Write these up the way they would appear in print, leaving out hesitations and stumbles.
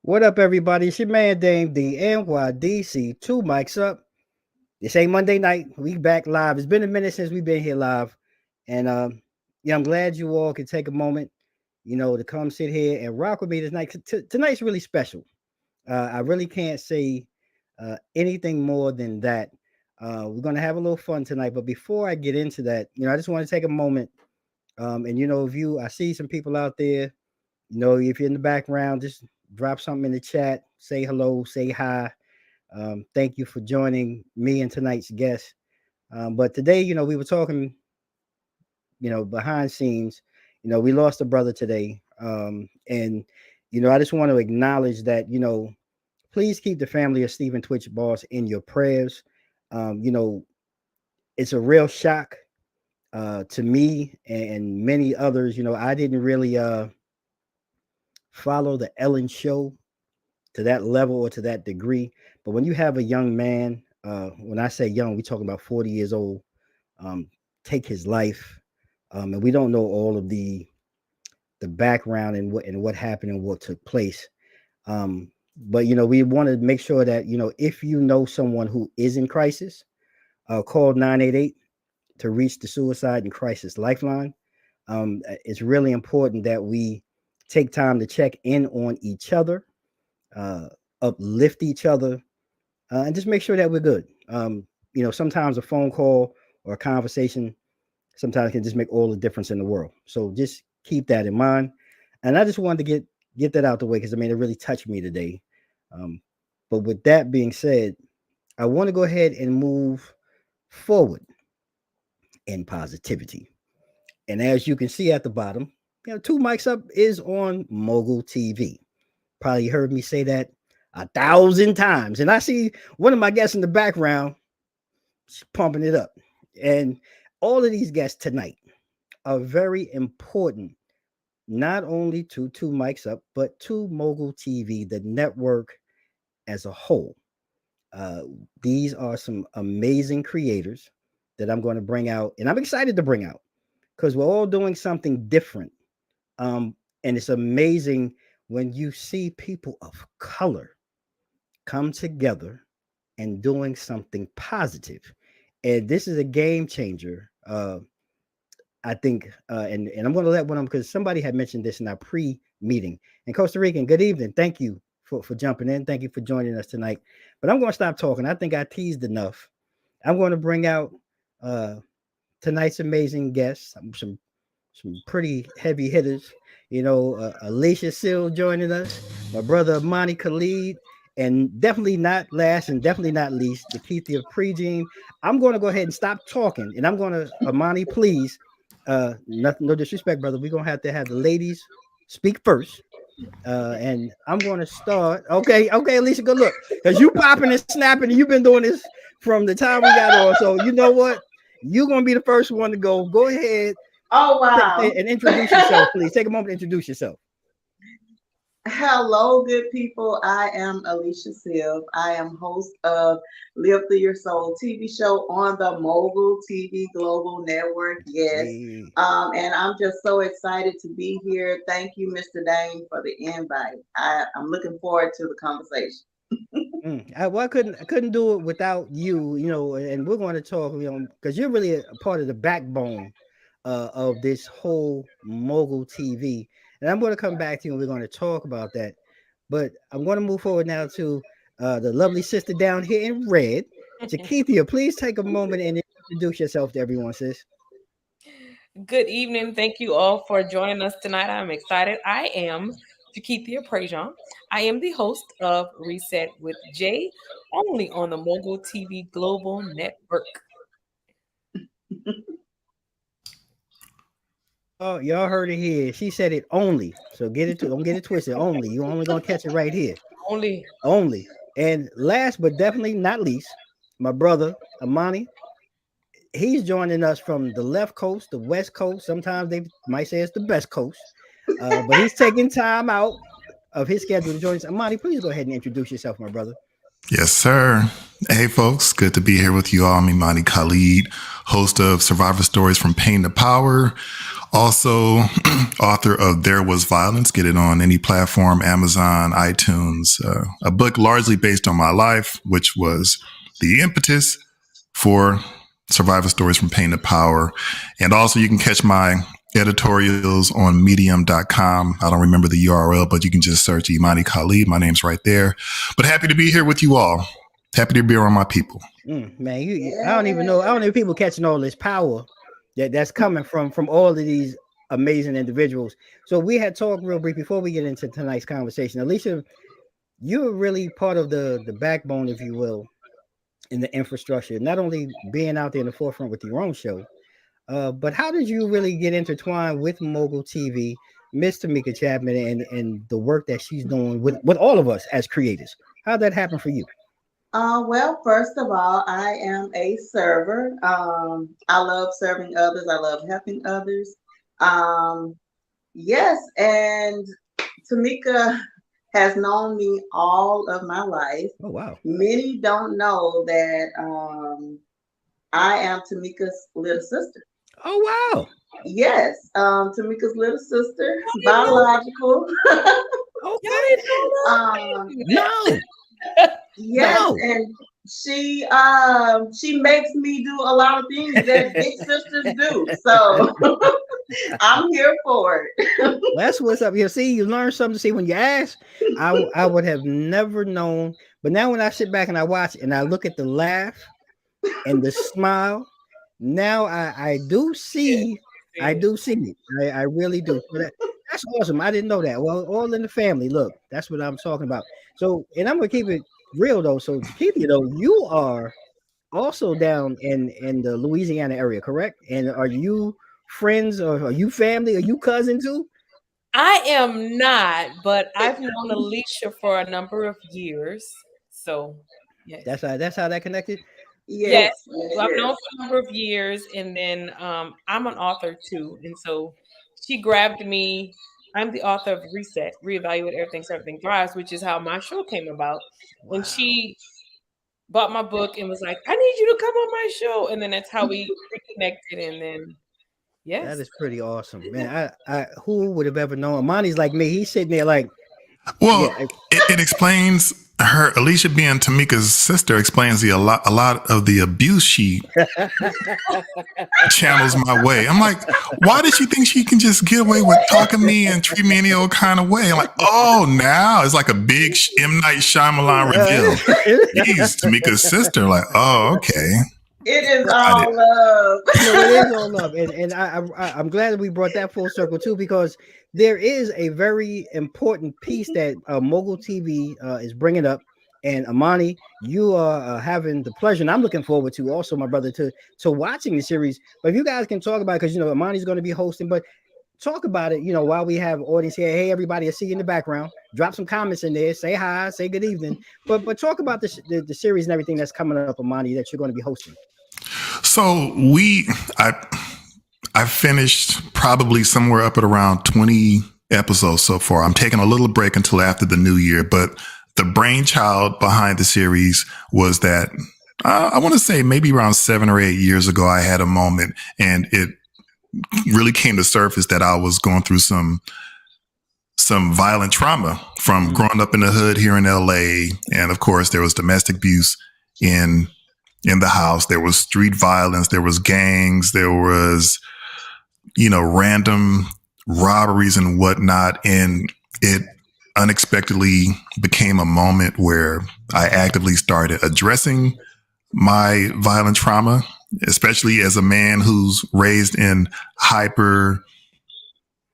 What up, everybody? It's your man Dame the NYDC. Two mics up. This ain't Monday night. We back live. It's been a minute since we've been here live, and I'm glad you all can take a moment, to come sit here and rock with me tonight. Tonight's really special. I really can't say anything more than that. We're gonna have a little fun tonight, but before I get into that, I just want to take a moment. And I see some people out there. If you're in the background, just drop something in the chat, say hello, say hi. Thank you for joining me and tonight's guest. But today, we were talking, behind scenes. We lost a brother today. And I just want to acknowledge that, please keep the family of Stephen Twitch Boss in your prayers. It's a real shock to me and many others. I didn't really follow the Ellen show to that level or to that degree. But when you have a young man, when I say young, we're talking about 40 years old, take his life, and we don't know all of the background and what happened and what took place. But we want to make sure that if you know someone who is in crisis, call 988 to reach the Suicide and Crisis Lifeline. It's really important that we take time to check in on each other, uplift each other, and just make sure that we're good. Sometimes a phone call or a conversation sometimes can just make all the difference in the world. So just keep that in mind. And I just wanted to get that out the way because it really touched me today. But with that being said, I want to go ahead and move forward in positivity. And as you can see at the bottom, Two Mics Up is on Mogul TV. Probably heard me say that 1,000 times. And I see one of my guests in the background pumping it up. And all of these guests tonight are very important, not only to Two Mics Up, but to Mogul TV, the network as a whole. These are some amazing creators that I'm going to bring out, and I'm excited to bring out because we're all doing something different. And it's amazing when you see people of color come together and doing something positive. And this is a game changer. I think, and I'm going to let one of them, because somebody had mentioned this in our pre-meeting. And Costa Rican, good evening. Thank you for jumping in. Thank you for joining us tonight. But I'm going to stop talking. I think I teased enough. I'm going to bring out tonight's amazing guests, some pretty heavy hitters. Alicia still joining us, my brother Imani Khalid, and definitely not last and definitely not least, Jakeithia of Prejean. I'm going to go ahead and stop talking, and I'm going to, Imani, please, no disrespect, brother. We're going to have the ladies speak first. And I'm going to start. Okay, Alicia, good look, because you popping and snapping, and you've been doing this from the time we got on. So you know what? You're going to be the first one to go. Go ahead. Oh, wow. And introduce yourself, please. Take a moment to introduce yourself. Hello, good people. I am Alicia-Sylve. I am host of Live Through Your Soul TV show on the Mogul TV Global Network. Yes. Hey. And I'm just so excited to be here. Thank you, Mr. Dane, for the invite. I'm looking forward to the conversation. I couldn't do it without you, and we're going to talk, because you're really a part of the backbone of this whole Mogul TV. And I'm going to come back to you and we're going to talk about that. But I'm going to move forward now to the lovely sister down here in red. Jakeithia, please take a moment and introduce yourself to everyone, sis. Good evening. Thank you all for joining us tonight. I'm excited. I am Jakeithia Prejean. I am the host of R.E.S.E.T with Jay, only on the Mogul TV Global Network. Oh, y'all heard it here. She said it only. So don't get it twisted. Only. You only gonna catch it right here. Only. And last but definitely not least, my brother Imani. He's joining us from the left coast, the west coast. Sometimes they might say it's the best coast, but he's taking time out of his schedule to join us. Imani, please go ahead and introduce yourself, my brother. Yes, sir. Hey, folks. Good to be here with you all. I'm Imani Khalid, host of Survivor Stories from Pain to Power. Also, author of There Was Violence. Get it on any platform, Amazon, iTunes. A book largely based on my life, which was the impetus for Survivor Stories from Pain to Power. And also, you can catch my editorials on medium.com. I don't remember the URL, but you can just search Imani Khalid. My name's right there. But happy to be here with you all. Happy to be around my people. Man, I don't even know. I don't know if people catching all this power that's coming from all of these amazing individuals. So we had talked real brief before we get into tonight's conversation. Alicia, you're really part of the backbone, if you will, in the infrastructure, not only being out there in the forefront with your own show, but how did you really get intertwined with Mogul TV, Miss Tamika Chapman, and the work that she's doing with all of us as creators? How'd that happen for you? Well, first of all, I am a server. I love serving others. I love helping others. Yes, and Tamika has known me all of my life. Oh, wow. Many don't know that I am Tamika's little sister. Oh, wow. Yes, Tamika's little sister, biological. Okay. No. Yes, No. and she makes me do a lot of things that big sisters do. So I'm here for it. That's what's up. You see, you learn something. See, when you ask, I would have never known. But now when I sit back and I watch and I look at the laugh and the smile, now I do see. I do see it. I really do. So that's awesome. I didn't know that. Well, all in the family. Look, that's what I'm talking about. So, and I'm gonna keep it real though. So, Jakeithia, though, you are also down in the Louisiana area, correct? And are you friends or are you family? Are you cousin too? I am not, but I've known Alicia for a number of years. So, yes. That's how that connected. Yes. Yes, yes, So I've known yes. for a number of years, and then I'm an author too, and so she grabbed me. I'm the author of Reset, Reevaluate Everything So Everything Thrives, which is how my show came about. And she bought my book and was like, "I need you to come on my show," and then that's how we reconnected. And then, yes, That is pretty awesome, man. I who would have ever known? Imani's like me. He's sitting there like, Well, yeah. it explains her, Alicia being Tamika's sister, explains a lot of the abuse she channels my way. I'm like, why does she think she can just get away with talking to me and treat me any old kind of way? I'm like, oh, now it's like a big M. Night Shyamalan reveal. He's Tamika's sister. Like, oh, okay. It is all love. It is all love, and I'm glad that we brought that full circle too, because there is a very important piece that Mogul TV is bringing up, and Imani, you are having the pleasure, and I'm looking forward to also, my brother, to watching the series. But if you guys can talk about it, because Imani's going to be hosting, but talk about it, while we have audience here. Hey, everybody, I see you in the background. Drop some comments in there. Say hi. Say good evening. But talk about the series and everything that's coming up, Imani, that you're going to be hosting. So I finished probably somewhere up at around 20 episodes so far. I'm taking a little break until after the new year, but the brainchild behind the series was that I want to say maybe around 7 or 8 years ago, I had a moment and it really came to surface that I was going through some violent trauma from growing up in the hood here in LA. And of course, there was domestic abuse in the house. There was street violence. There was gangs. There was, random robberies and whatnot. And it unexpectedly became a moment where I actively started addressing my violent trauma, especially as a man who's raised in hyper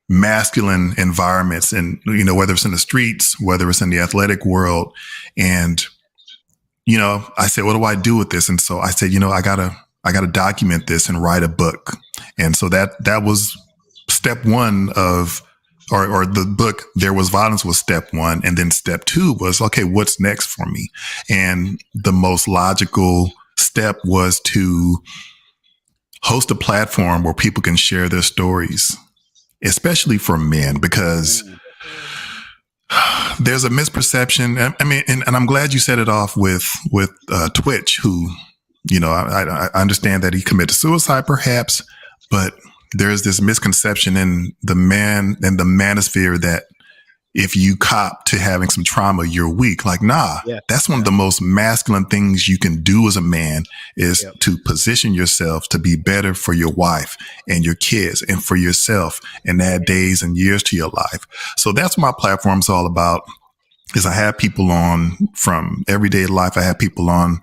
masculine environments, and whether it's in the streets, whether it's in the athletic world. And I said, what do I do with this? And so I said, I gotta document this and write a book. And so that was step one of, or the book There Was Violence was step one. And then step two was, okay, what's next for me? And the most logical step was to host a platform where people can share their stories, especially for men, because there's a misperception. I mean, and I'm glad you set it off with Twitch, who, I understand that he committed suicide perhaps, but there's this misconception in the manosphere that if you cop to having some trauma, you're weak. Like, nah, that's one of the most masculine things you can do as a man is to position yourself to be better for your wife and your kids and for yourself and add days and years to your life. So that's what my platform's all about. Is I have people on from everyday life. I have people on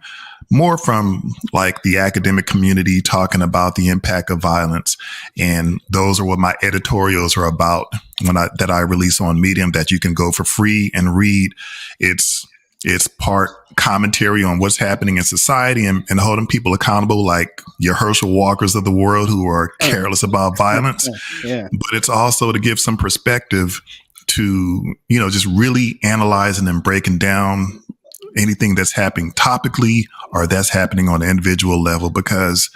more from like the academic community talking about the impact of violence. And those are what my editorials are about that I release on Medium that you can go for free and read. It's part commentary on what's happening in society and holding people accountable, like your Herschel Walkers of the world who are careless about violence. But it's also to give some perspective to, just really analyzing and breaking down anything that's happening topically or that's happening on an individual level, because,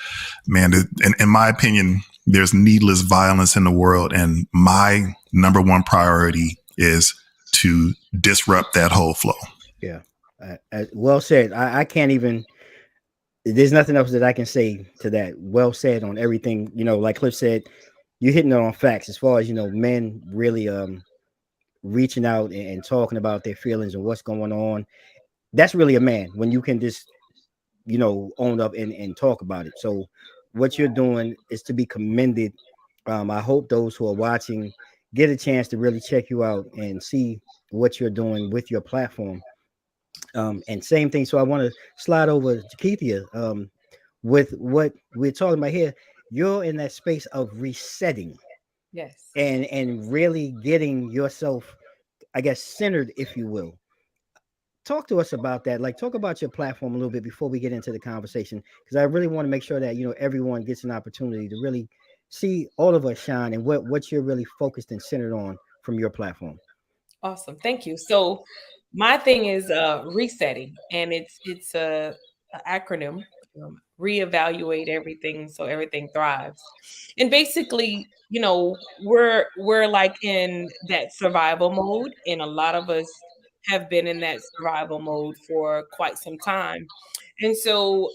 man, in my opinion, there's needless violence in the world. And my number one priority is to disrupt that whole flow. Yeah. Well said. I can't even, there's nothing else that I can say to that. Well said on everything. Like Cliff said, you're hitting it on facts as far as, men really reaching out and talking about their feelings and what's going on. That's really a man when you can just, own up and talk about it. So what you're doing is to be commended. I hope those who are watching get a chance to really check you out and see what you're doing with your platform. And same thing. So I want to slide over to Jakeithia, with what we're talking about here. You're in that space of resetting. Yes. And really getting yourself, I guess, centered, if you will. Talk to us about that. Like, talk about your platform a little bit before we get into the conversation, because I really want to make sure that everyone gets an opportunity to really see all of us shine and what you're really focused and centered on from your platform. Awesome, thank you. So my thing is resetting, and it's a acronym. Reevaluate everything so everything thrives. And basically, we're like in that survival mode, and a lot of us have been in that survival mode for quite some time. And so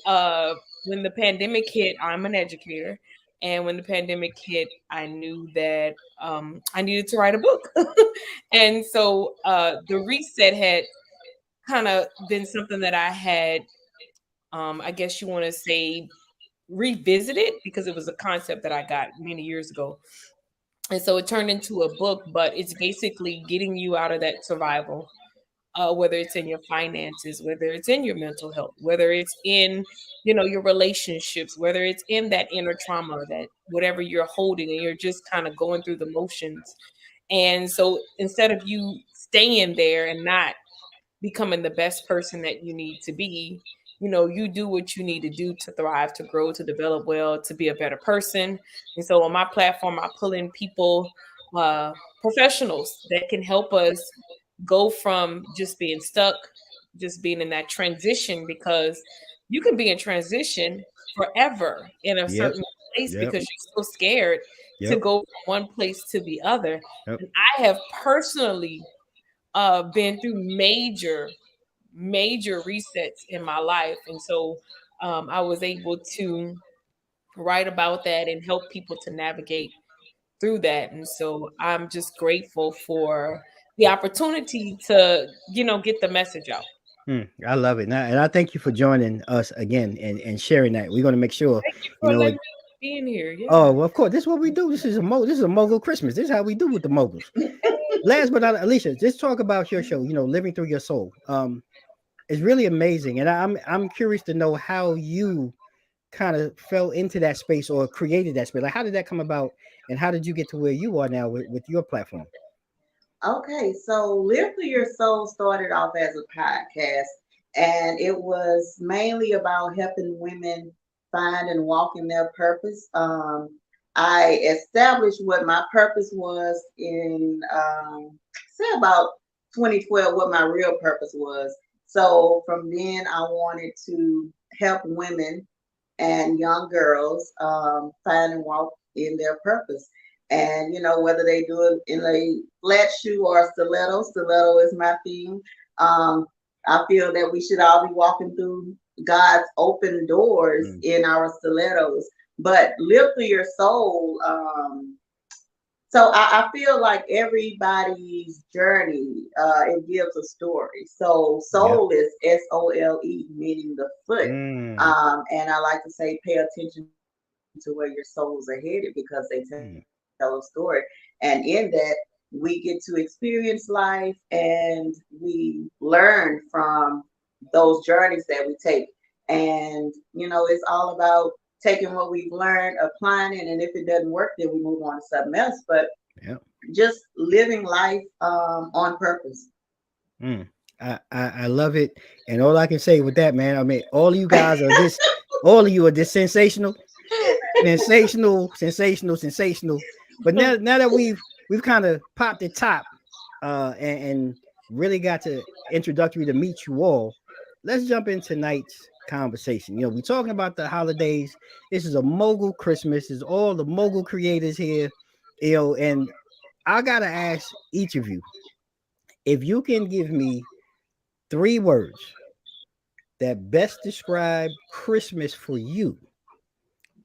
when the pandemic hit, I'm an educator, and when the pandemic hit, I knew that I needed to write a book. And so the reset had kind of been something that I had, I guess you want to say, revisited, because it was a concept that I got many years ago. And so it turned into a book, but it's basically getting you out of that survival, whether it's in your finances, whether it's in your mental health, whether it's in, your relationships, whether it's in that inner trauma, that whatever you're holding and you're just kind of going through the motions. And so instead of you staying there and not becoming the best person that you need to be, you do what you need to do to thrive, to grow, to develop well, to be a better person. And so on my platform, I pull in people, professionals that can help us go from just being stuck, just being in that transition, because you can be in transition forever in a Yep. certain place Yep. because you're so scared to Yep. go from one place to the other. Yep. And I have personally been through major resets in my life. And so I was able to write about that and help people to navigate through that. And so I'm just grateful for the opportunity to, get the message out. I love it. And I thank you for joining us again and sharing that. We're going to make sure, Thank you you for know, letting me be in here. oh, Yeah. well, of course, this is what we do. This is a Mogul Christmas. This is how we do with the Moguls. Last but not Alicia, just talk about your show, Living Through Your Soul. It's really amazing. And I'm curious to know how you kind of fell into that space or created that space. Like, how did that come about? And how did you get to where you are now with your platform? Okay, so Live Through Your Soul started off as a podcast, and it was mainly about helping women find and walk in their purpose. I established what my purpose was in say about 2012, what my real purpose was. So from then I wanted to help women and young girls find and walk in their purpose. And whether they do it in a flat shoe or a stiletto, stiletto is my theme. Um, I feel that we should all be walking through God's open doors in our stilettos, but live through your soul. So I feel like everybody's journey, it gives a story. So soul is SOLE, meaning the foot. And I like to say, pay attention to where your souls are headed because they tell a story. And in that, we get to experience life and we learn from those journeys that we take. And, it's all about taking what we've learned, applying it, and if it doesn't work, then we move on to something else. But just living life on purpose. I love it, and all I can say with that, man, I mean, all of you guys are this, all of you are this sensational. But now that we've kind of popped the top, and really got to introductory to meet you all, let's jump in tonight's conversation. We're talking about the holidays. This is a Mogul Christmas. It's all the Mogul creators here, and I gotta ask each of you if you can give me 3 words that best describe Christmas for you.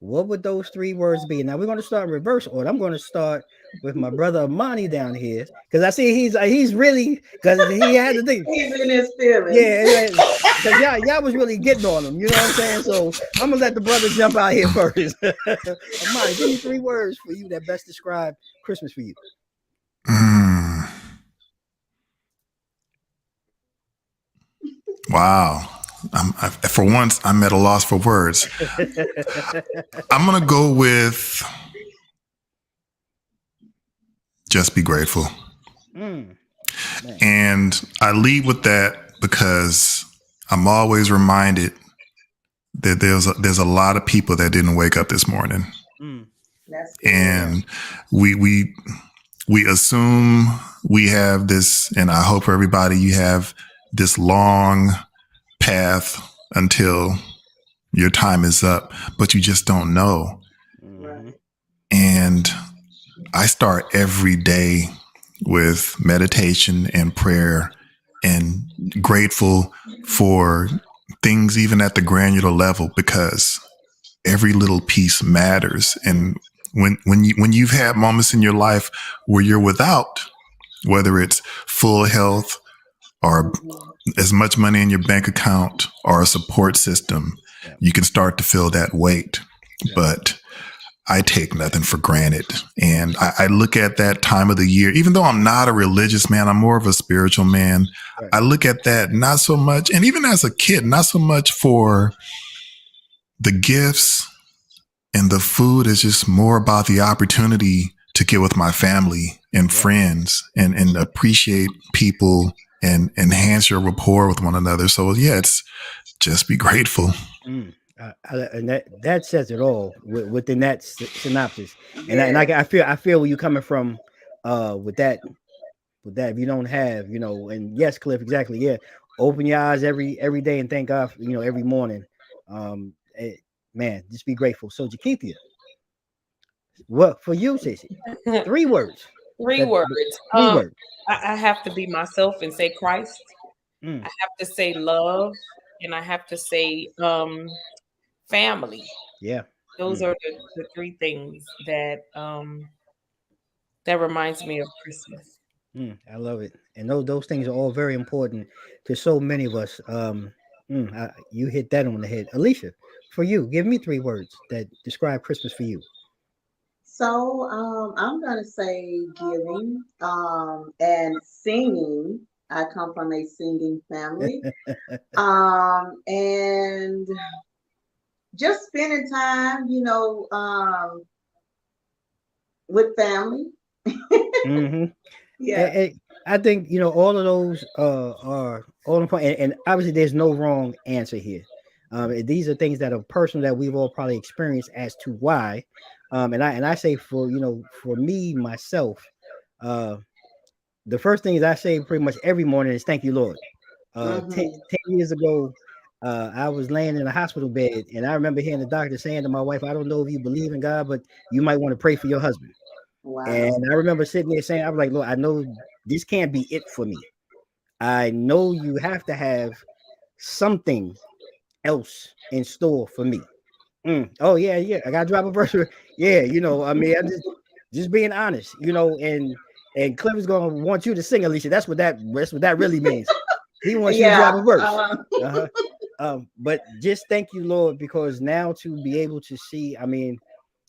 What would those 3 words be? Now we're going to start in reverse order. I'm going to start with my brother Imani down here because I see he's really, because he had to think. He's in his feelings. Yeah, because y'all was really getting on him. You know what I'm saying? So I'm gonna let the brother jump out here first. Imani, give me 3 words for you that best describe Christmas for you. Wow. For once, I'm at a loss for words. I'm going to go with just be grateful. And I lead with that because I'm always reminded that there's a lot of people that didn't wake up this morning. And we assume we have this, and I hope for everybody you have this long path until your time is up, but you just don't know. And I start every day with meditation and prayer and grateful for things even at the granular level, because every little piece matters. And when you've had moments in your life where you're without, whether it's full health or as much money in your bank account or a support system, you can start to feel that weight. But I take nothing for granted. And I look at that time of the year, even though I'm not a religious man, I'm more of a spiritual man. I look at that not so much, and even as a kid, not so much for the gifts and the food. Is just more about the opportunity to get with my family and friends and appreciate people and enhance your rapport with one another. So it's just be grateful. And that says it all within that synopsis. And I feel where you're coming from with that. If you don't have, and yes, Cliff, exactly. Yeah. Open your eyes every day and thank God, every morning. Man, just be grateful. So Jakeithia, what for you, Sissy? 3 words. 3 words. 3 words. I have to be myself and say Christ. I have to say love, and I have to say family. Yeah. Those are the 3 things that reminds me of Christmas. I love it. And those things are all very important to so many of us. You hit that on the head. Alicia, for you, give me 3 words that describe Christmas for you. So I'm gonna say giving and singing. I come from a singing family. And just spending time, with family. Yeah. I think all of those are all important, and obviously there's no wrong answer here. These are things that are personal that we've all probably experienced as to why. And I say for for me myself, uh, the first thing is I say pretty much every morning is thank you, Lord. 10 Mhm. 10 years ago, I was laying in a hospital bed, and I remember hearing the doctor saying to my wife, "I don't know if you believe in God, but you might want to pray for your husband." Wow. And I remember sitting there saying, "I was like, Lord, I know this can't be it for me. I know you have to have something else in store for me." Oh yeah, yeah. I gotta drop a verse. Yeah, I mean, I'm just being honest, and Cliff is gonna want you to sing, Alicia. That's what that really means. He wants you to drop Yeah. a verse. Uh-huh. But just thank you, Lord, because now to be able to see, I mean,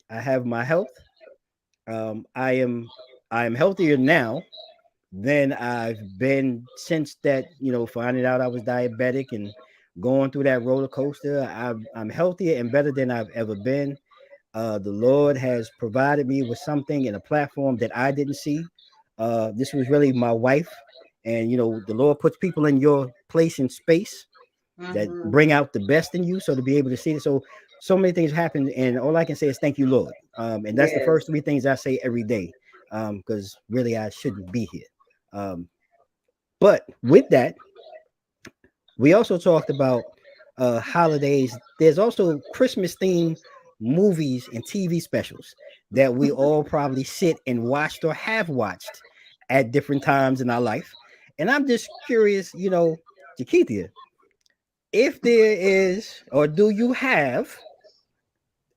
I have my health. I am healthier now than I've been since that, finding out I was diabetic and going through that roller coaster. I'm healthier and better than I've ever been. The Lord has provided me with something in a platform that I didn't see. This was really my wife. And, the Lord puts people in your place and space that Mhm. bring out the best in you. So to be able to see it. So many things happen. And all I can say is thank you, Lord. And that's the Yes. first three things I say every day. Because really I shouldn't be here. Um, but with that, we also talked about holidays. There's also Christmas themed movies and TV specials that we all probably sit and watched or have watched at different times in our life. And I'm just curious, Jakeithia, if there is, or do you have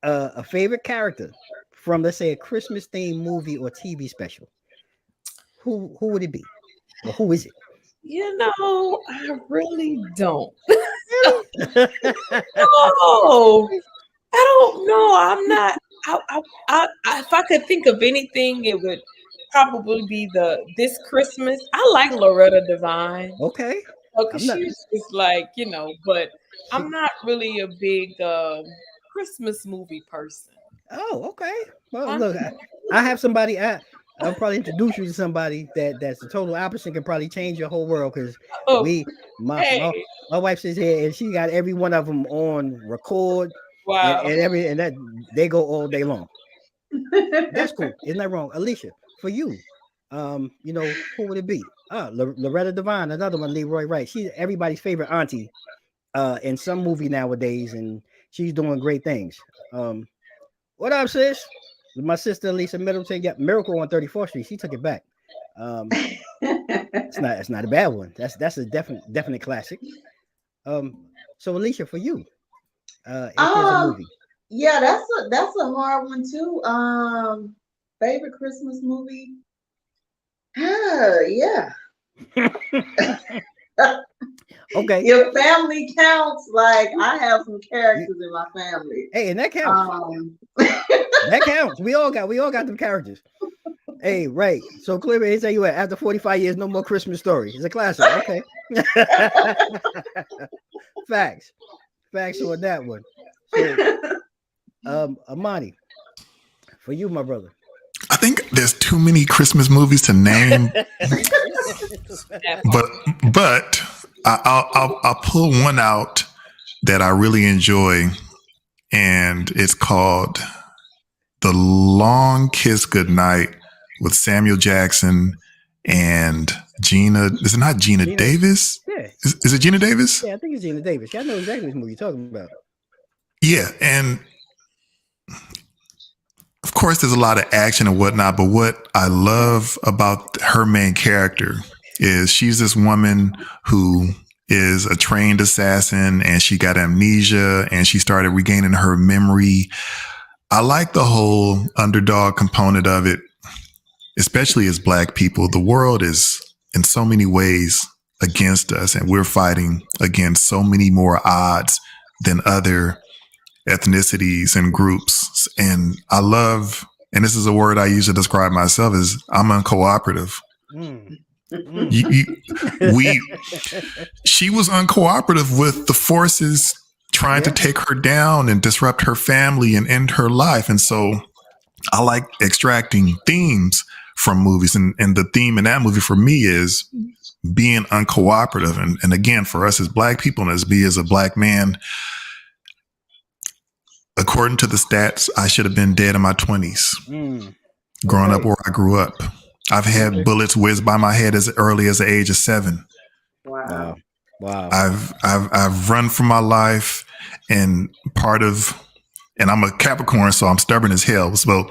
a favorite character from, let's say, a Christmas themed movie or TV special? Who would it be, or who is it? I really don't. Really? Oh, I don't know. I'm not. If I could think of anything, it would probably be the this Christmas. I like Loretta Devine. Okay. Because I'm not. she's just like, but I'm She, not really a big Christmas movie person. oh, okay. Well, I'm look, I have somebody. I'll probably introduce you to somebody that's the total opposite, can probably change your whole world. Because oh, we, my hey, my my wife sits here and she got every one of them on record, and wow. and every and that they go all day long. That's cool. Isn't that wrong, Alicia? For you, who would it be? Loretta Devine, another one. Leroy Wright. She's everybody's favorite auntie. In some movie nowadays, and she's doing great things. What up, sis? My sister Lisa Middleton got Miracle on 34th Street. She took it back. Um, it's not a bad one. That's a definite classic. Um, so Alicia, for you, if there's a um, movie, yeah, that's a hard one too. Favorite Christmas movie? Yeah. okay, If family counts, like I have some you, characters in my family. hey, and that counts. Um, That counts. We all got them characters. Hey, right. So clearly, they say you at after 45 years, no more Christmas Story. It's a classic. Okay. Facts. Facts on that one. So, Imani, for you, my brother. I think there's too many Christmas movies to name, That but part. but I'll pull one out that I really enjoy, and it's called "The Long Kiss Goodnight" with Samuel Jackson and Gina. Is it not Gina Gina, Davis? yeah, Is it Gina Davis? yeah, I think it's Gina Davis. I know exactly which movie you're talking about. Yeah, and of course, there's a lot of action and whatnot, but what I love about her main character is she's this woman who is a trained assassin and she got amnesia and she started regaining her memory. I like the whole underdog component of it, especially as Black people. The world is in so many ways against us, and we're fighting against so many more odds than other ethnicities and groups. And I love, and this is a word I use to describe myself, is I'm uncooperative. Mm, mm. You, you, we, she was uncooperative with the forces trying to Yeah. take her down and disrupt her family and end her life. And so I like extracting themes from movies. And the theme in that movie for me is being uncooperative. And again, for us as Black people and as a Black man, According to the stats, I should have been dead in my 20s, Mm, growing up okay. where I grew up. I've had Okay. bullets whiz by my head as early as the age of 7. Wow. Wow. Wow. I've run for my life, and part of, and I'm a Capricorn, so I'm stubborn as hell. So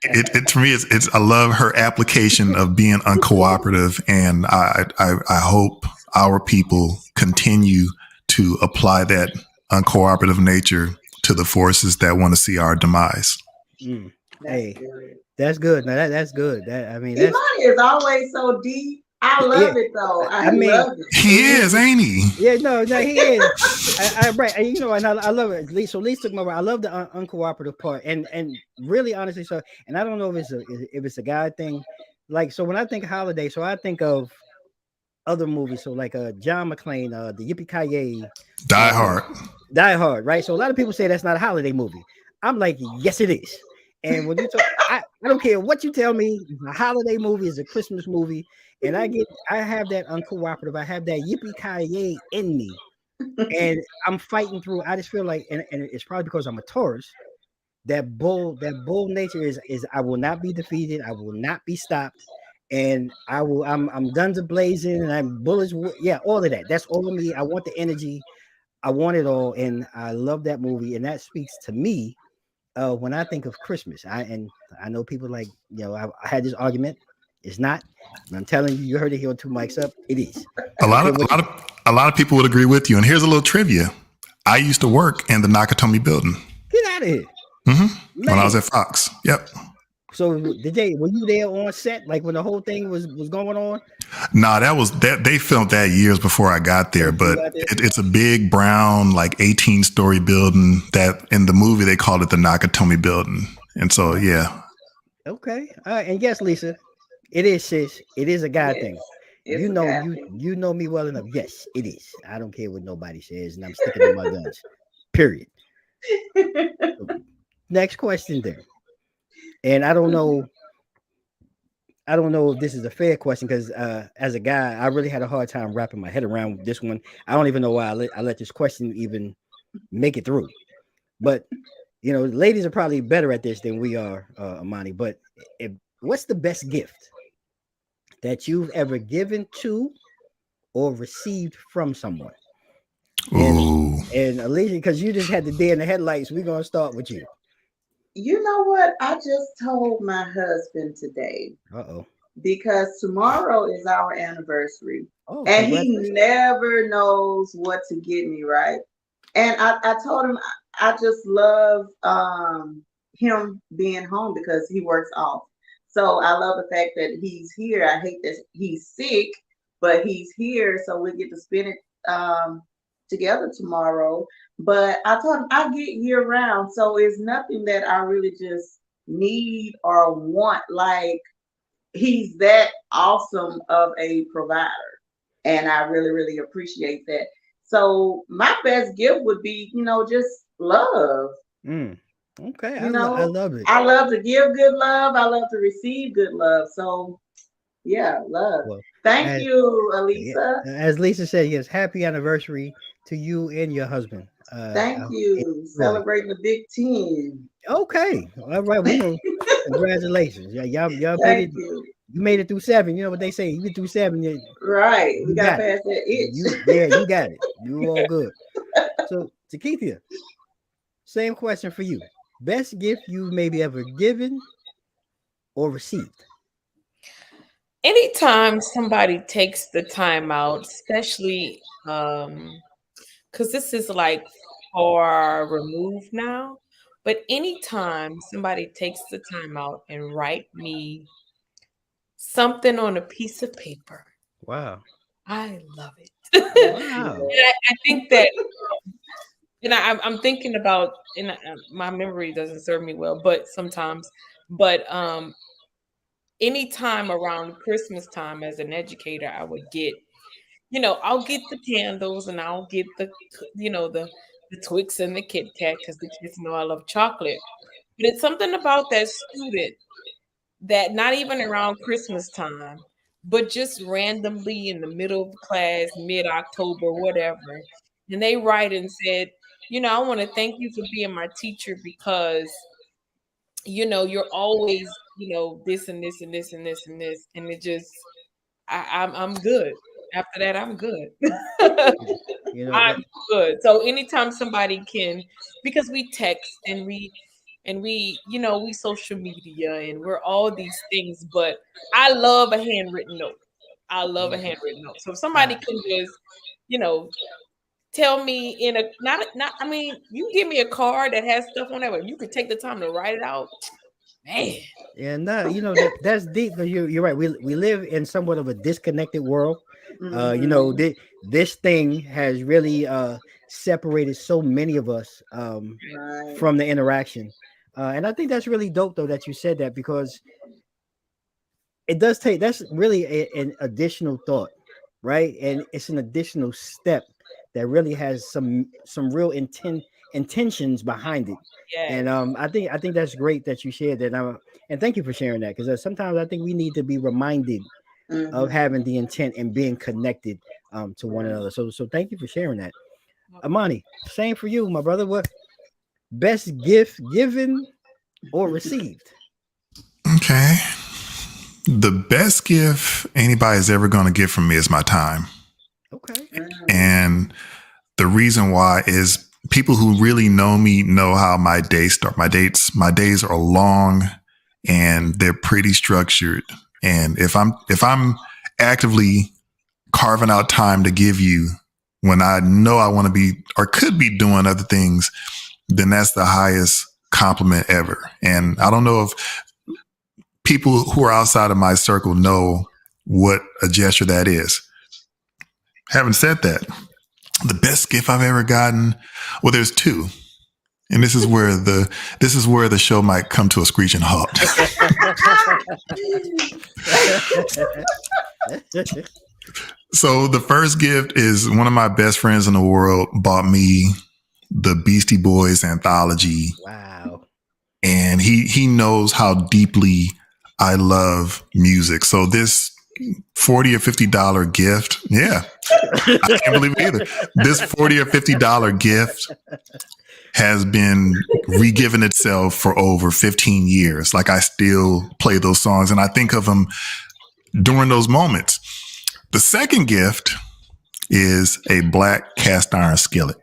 it to me it's I love her application of being uncooperative, and I hope our people continue to apply that uncooperative nature to the forces that want to see our demise. Mm. That's Hey, good. that's good. Now that's good. That I mean that's Imani is always so deep. I yeah. love it though. I I mean, love it. He is, ain't he? yeah, no, he is. Right, and, you know, and I love it. So Lee took my word. I love the uncooperative part, and really honestly, so and I don't know if it's a guy thing. Like, so when I think holiday, so I think of other movies. So like John McClane, the Yippee Ki Die uh, Hard. Die Hard, right? So a lot of people say that's not a holiday movie. I'm like, yes, it is. And when you talk, I don't care what you tell me. A holiday movie is a Christmas movie, and I have that uncooperative. I have that yippee ki in me, and I'm fighting through. I just feel like, and it's probably because I'm a Taurus. That bull nature is I will not be defeated. I will not be stopped, and I'm guns a blazing, and I'm bullets. Yeah, all of that. That's all of me. I want the energy. I want it all, and I love that movie, and that speaks to me when I think of Christmas. I know people like, I had this argument. It's not. And I'm telling you, you heard it here on Two Mics Up. It is. A I don't lot care of what you think. a lot of people would agree with you. And here's a little trivia: I used to work in the Nakatomi building. Get out of here, When I was man. at Fox. Yep. So were you there on set, like when the whole thing was going on? Nah, that they filmed that years before I got there, Oh, you but got there? it's a big brown, like 18-story building that in the movie they called it the Nakatomi building. And so, Oh, yeah. okay. All right. And yes, Lisa, it is, sis. It is a guy thing. Yes. It's a guy thing. You know me well enough. Yes, it is. I don't care what nobody says, and I'm sticking to my guns. Period. Next question then. And I don't know if this is a fair question because as a guy, I really had a hard time wrapping my head around this one. I don't even know why I let this question even make it through. But ladies are probably better at this than we are, Imani. But what's the best gift that you've ever given to or received from someone? And Ooh. and Alicia, because you just had the deer in the headlights, we're gonna start with you. You know what? I just told my husband today Uh-oh. because tomorrow is our anniversary. Oh, And he congratulations. never knows what to get me, right? And I told him I just love him being home because he works off. So I love the fact that he's here. I hate that he's sick, but he's here, so we get to spend it together tomorrow. But I told him I get year round, so it's nothing that I really just need or want. Like he's that awesome of a provider, and I really, really appreciate that. So my best gift would be, just love. Mm. Okay, You I know, love it. I love to give good love. I love to receive good love. So yeah, love. Well, Thank as you, yeah, Alisa. as Lisa said, yes, happy anniversary to you and your husband. Thank you. Enjoy. Celebrating the Big 10. Okay, all right, we gonna congratulations. Yeah, y'all made it. Thank you. You made it through 7. You know what they say? You get through 7, Right. We you got got it. past that itch. You got it. You all good. So, Jakeithia, same question for you. Best gift you maybe ever given or received? Anytime somebody takes the time out, especially because this is like far removed now, but anytime somebody takes the time out and write me something on a piece of paper, Wow. I love it. That's Wow. good. I think that, and I'm thinking about, and my memory doesn't serve me well, but sometimes, but anytime around Christmas time as an educator, I would get, I'll get the candles and I'll get the Twix and the Kit Kat because the kids know I love chocolate. But it's something about that student that not even around Christmas time, but just randomly in the middle of class, mid-October, whatever, and they write and said, I want to thank you for being my teacher because you're always, this and this and this and this and this, and it just I'm good. After that, I'm good. You know I'm that. good. So anytime somebody can, because we text and we social media and we're all these things, but I love a handwritten note. I love a handwritten note. So if somebody Ah, can just, you know, tell me in a not I mean, you give me a card that has stuff on it, but you could take the time to write it out, man. yeah, no, that's deep. But you're right. We live in somewhat of a disconnected world. Mhm. This thing has really separated so many of us Right. from the interaction, and I think that's really dope though that you said that because it does take that's really an additional thought, right? And it's an additional step that really has some real intentions behind it. And Yes. I think that's great that you shared that. And thank you for sharing that because sometimes I think we need to be reminded of Mhm. having the intent and being connected to one Right. another. So thank you for sharing that. Imani, same for you, my brother. What best gift given or received? Okay. The best gift anybody's ever going to get from me is my time. Okay. Mhm. And the reason why is people who really know me know how my days start. My days are long and they're pretty structured. And if I'm actively carving out time to give you when I know I want to be or could be doing other things, then that's the highest compliment ever. And I don't know if people who are outside of my circle know what a gesture that is. Having said that, the best gift I've ever gotten, well, there's two. And this is where the show might come to a screeching halt. So the first gift is one of my best friends in the world bought me the Beastie Boys anthology, Wow. and he knows how deeply I love music. So this $40 or $50 gift, yeah, I can't believe it either. This $40 or $50 gift has been re-given itself for over 15 years. Like I still play those songs and I think of them during those moments. The second gift is a black cast iron skillet.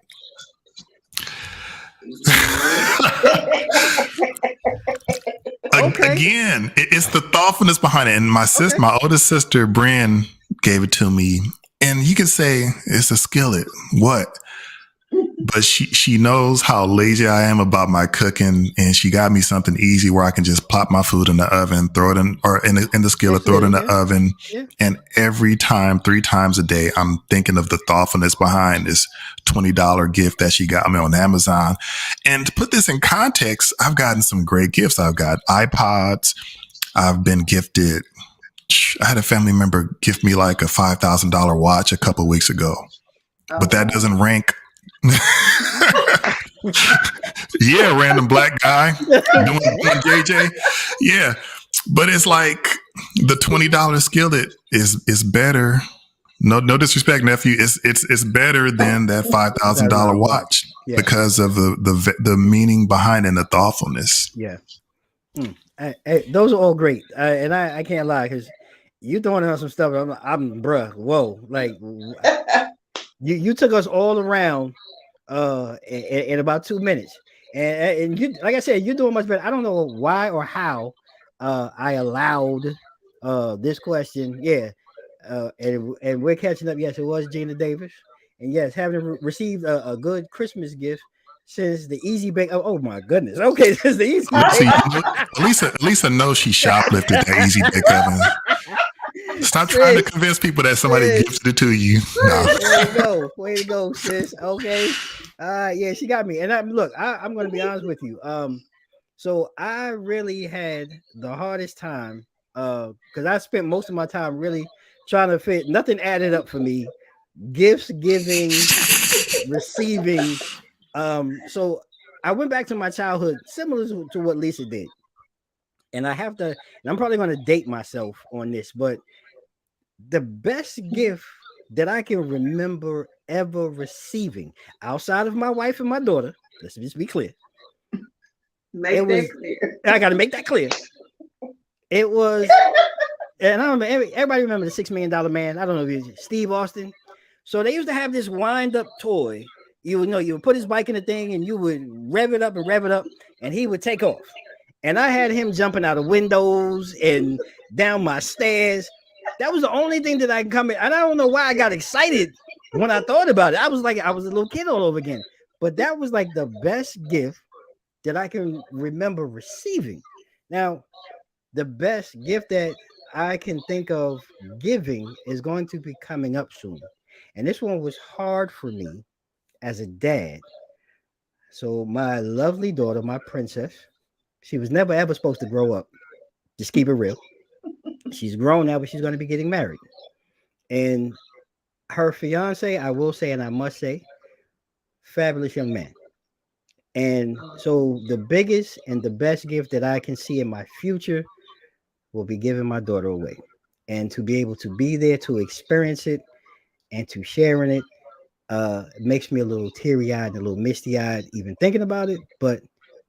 Okay. Again, it's the thoughtfulness behind it. And Okay. my oldest sister, Brian, gave it to me. And you can say it's a skillet. What? But she knows how lazy I am about my cooking, and she got me something easy where I can just pop my food in the oven, throw it in or in the skillet, Yes, throw it in the yeah. oven, Yeah. and every time, 3 times a day, I'm thinking of the thoughtfulness behind this $20 gift that she got me on Amazon. And to put this in context, I've gotten some great gifts. I've got iPods. I've been gifted. I had a family member gift me like a $5,000 watch a couple of weeks ago, Oh but that wow. doesn't rank. Yeah, random black guy doing JJ. Yeah, but it's like the $20 skillet is better. No disrespect, nephew. It's better than that $5,000 $5,000 watch. watch Yeah. because of the meaning behind it and the thoughtfulness. Yeah. Those are all great, and I can't lie because you throwing out some stuff. I'm bruh. Whoa, like you took us all around in about 2 minutes, and you like I said, you're doing much better. I don't know why or how I allowed this question. Yeah, and we're catching up. Yes, it was Gina Davis, and yes, having received a good Christmas gift since the Easy Bake. Oh my goodness. Okay, since the Easy See, Bake. Lisa knows she shoplifted that easy bake oven. Stop trying to sis, convince people that somebody sis, gifted it to you. No. way to go, sis. Okay, yeah, she got me. And look, I'm gonna be honest with you. So I really had the hardest time, because I spent most of my time really trying to fit. Nothing added up for me. Gifts giving, receiving. So I went back to my childhood, similar to what Lisa did. And I have to, and I'm probably going to date myself on this, but the best gift that I can remember ever receiving outside of my wife and my daughter. Let's just be clear. Make that clear. I got to make that clear. It was, and I remember everybody remember the $6 Million Man. I don't know if it's Steve Austin. So they used to have this wind up toy. You would put his bike in the thing and you would rev it up, and he would take off. And I had him jumping out of windows and down my stairs. That was the only thing that I can come in. And I don't know why I got excited when I thought about it. I was like, I was a little kid all over again. But that was like the best gift that I can remember receiving. Now, the best gift that I can think of giving is going to be coming up soon. And this one was hard for me as a dad. So my lovely daughter, my princess, she was never ever supposed to grow up. Just keep it real. She's grown now, but she's going to be getting married. And her fiance, I will say, and I must say, fabulous young man. And so the biggest and the best gift that I can see in my future will be giving my daughter away. And to be able to be there to experience it and to share in it, it makes me a little teary-eyed and a little misty-eyed even thinking about it, but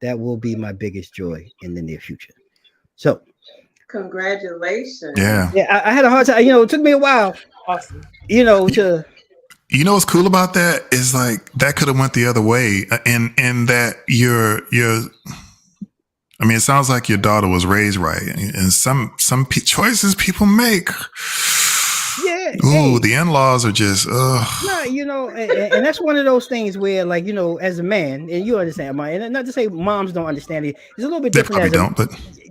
that will be my biggest joy in the near future. So congratulations. Yeah. I had a hard time. It took me a while. Awesome. To what's cool about that is like that could have went the other way, and that you're. I mean, it sounds like your daughter was raised right, and some choices people make. Yeah. Ooh, the in-laws are just. No, and that's one of those things where, like, as a man, and you understand, and not to say moms don't understand it. It's a little bit different. They probably don't, but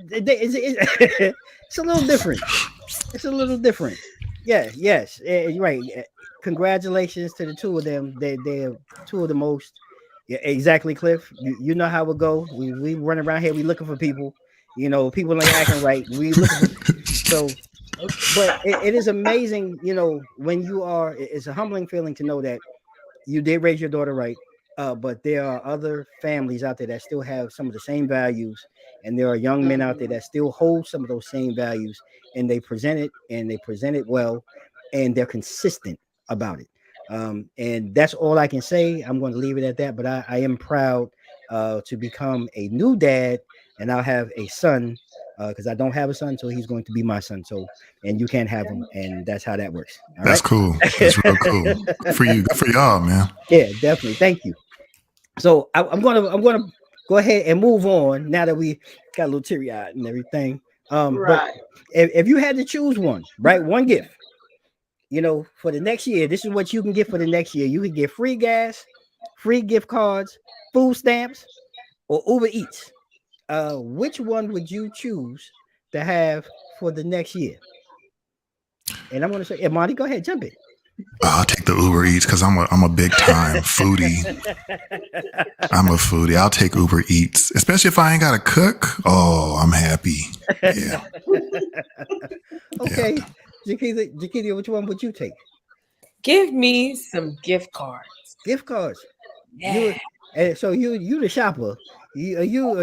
it's a little different. It's a little different. Yeah. Yes. You're right. Congratulations to the two of them. They're two of the most. Yeah, exactly, Cliff. You know how it go. We run around here. We looking for people. People ain't acting right. We looking for, so. But it is amazing, when you are. It's a humbling feeling to know that you did raise your daughter right. But there are other families out there that still have some of the same values, and there are young men out there that still hold some of those same values, and they present it well, and they're consistent about it. And that's all I can say. I'm going to leave it at that. But I am proud to become a new dad, and I'll have a son because I don't have a son, so he's going to be my son. So, and you can't have him, and that's how that works. All that's right? Cool. That's real cool for you. Good for y'all, man. Yeah, definitely. Thank you. So I'm gonna go ahead and move on now that we got a little teary-eyed and everything. Right. But if you had to choose one gift, for the next year, this is what you can get for the next year. You can get free gas, free gift cards, food stamps, or Uber Eats. Which one would you choose to have for the next year? And I'm going to say, Imani, go ahead, jump in. I'll take the Uber Eats because I'm a big time foodie. I'm a foodie. I'll take Uber Eats, especially if I ain't got to cook. Oh, I'm happy. Yeah. Okay. Yeah. Jakeithia, which one would you take? Give me some gift cards. Gift cards. Yeah. So you the shopper. Yeah. You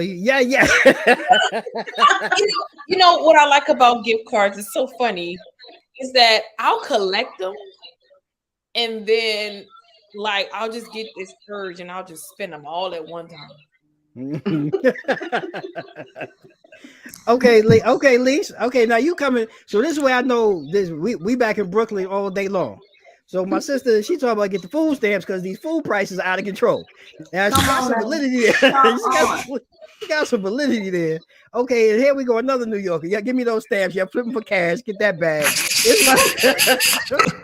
know what I like about gift cards? It's so funny. Is that I'll collect them, and then like I'll just get this urge, and I'll just spend them all at one time. Okay, Lise. Okay, now you coming. So this is where I know this. We back in Brooklyn all day long. So my sister, she talking about get the food stamps because these food prices are out of control. Now she got some validity there. She got some validity there. Okay, and here we go, another New Yorker. Yeah, give me those stamps. Yeah, flip them for cash. Get that bag. It's like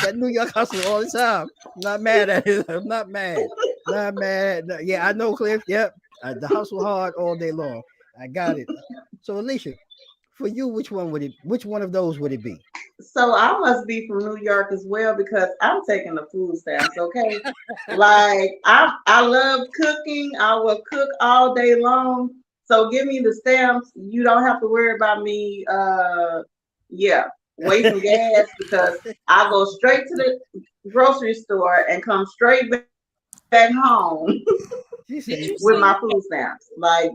that New York hustle all the time. I'm not mad at it. I'm not mad. Not mad. Yeah, I know, Cliff. Yep. The hustle hard all day long. I got it. So Alicia, for you, which one of those would it be? So I must be from New York as well because I'm taking the food stamps, okay? Like I love cooking. I will cook all day long. So give me the stamps. You don't have to worry about me wasting gas because I go straight to the grocery store and come straight back home with my food stamps. Like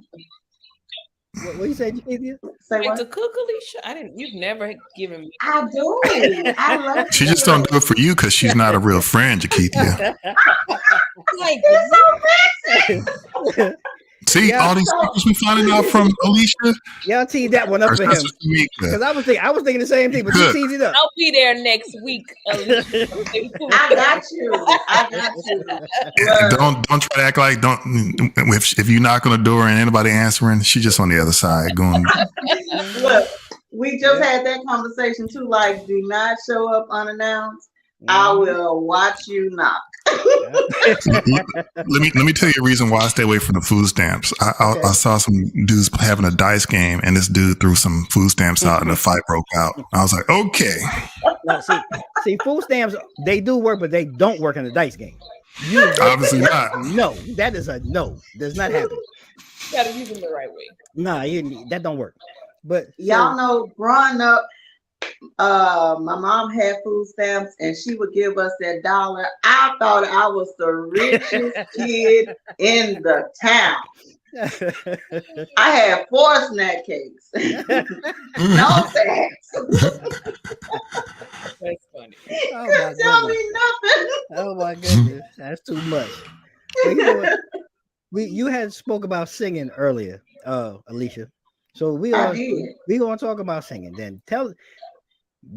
What you say, Jakeithia? Say Like what? to cook, Alicia? I didn't. You've never given me. I do. I love She to just don't do cook. it for you because she's not a real friend, Jakeithia. Like You're so messy. See, Yeah, all these So secrets we finding out from Alicia, y'all tee that one up her for sister him. Tamika. Because I was thinking the same thing, but you Cook. teed it up. I'll be there next week, Alicia. I got you. I got you. And Look, don't try to act like don't if you knock on the door and anybody answering, she just on the other side going. look. We just Yeah. had that conversation too. Like, do not show up unannounced. I will watch you knock. Let me tell you a reason why I stay away from the food stamps. Okay. I saw some dudes having a dice game, and this dude threw some food stamps out, and a fight broke out. I was like, okay. No, see, food stamps, they do work, but they don't work in the dice game. Obviously not. No, that is a no. Does not happen. You gotta use them the right way. Nah, that don't work. But Y'all know, growing up, my mom had food stamps and she would give us that $1. I thought I was the richest kid in the town. I had 4 snack cakes. No thanks. That's funny. Oh my Couldn't tell goodness. me nothing. Oh my goodness. That's too much. But you know what? You had spoke about singing earlier, Alicia. So I did. we gonna talk about singing. Then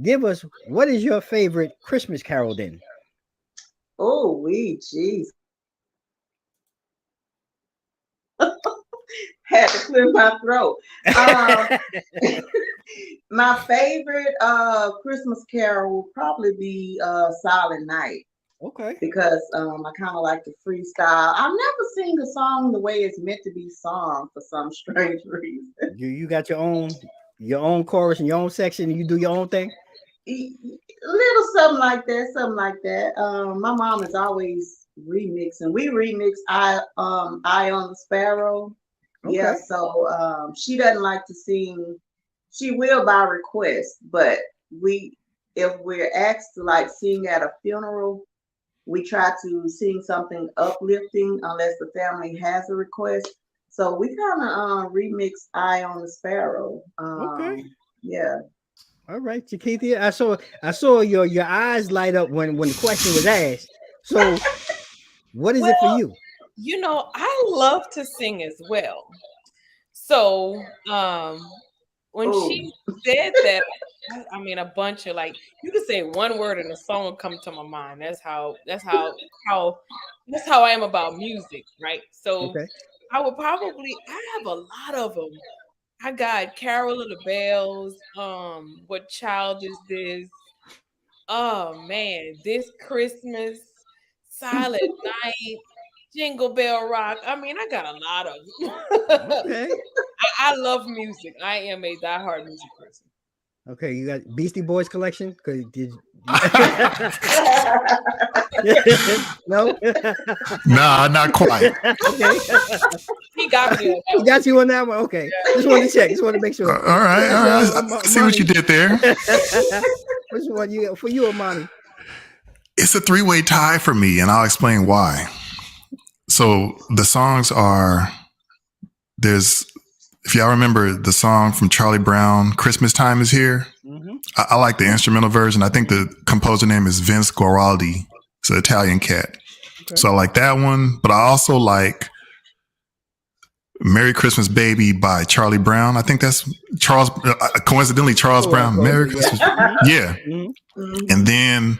give us, what is your favorite Christmas carol then? Oh, jeez. Had to clear my throat. My favorite Christmas carol will probably be Silent Night. Okay. Because I kind of like to freestyle. I've never sing a song the way it's meant to be sung for some strange reason. You got your own chorus and your own section, and you do your own thing. Little something like that. My mom is always remixing. We remix "Eye on the Sparrow." Okay. Yeah, so she doesn't like to sing. She will by request, but if we're asked to like sing at a funeral, we try to sing something uplifting unless the family has a request. So we kind of remix "Eye on the Sparrow." Okay. Yeah. All right, Jakeithia. I saw your eyes light up when the question was asked. So, what is it for you? You know, I love to sing as well. So, when she said that, I mean, a bunch of like, you could say one word and a song will come to my mind. That's how I am about music, right? So Okay. I have a lot of them. I got Carol of the Bells. What child is this? Oh man, this Christmas, Silent Night, Jingle Bell Rock. I mean, I got a lot of them. Okay. I love music. I am a diehard music person. Okay, you got Beastie Boys collection? No? Nah, not quite. Okay. He got me on that He one. got you on that one? Okay. Just wanted to check. Just wanted to make sure. All right. I see what you did there. Which one you for you, Imani? It's a 3-way tie for me, and I'll explain why. So the songs are if y'all remember the song from Charlie Brown, "Christmas Time Is Here." Mm-hmm. I like the instrumental version. I think the composer name is Vince Guaraldi. It's an Italian cat. Okay. So I like that one, but I also like "Merry Christmas Baby" by Charlie Brown. I think that's coincidentally Charles Brown. Merry Christmas. Yeah. Mm-hmm. And then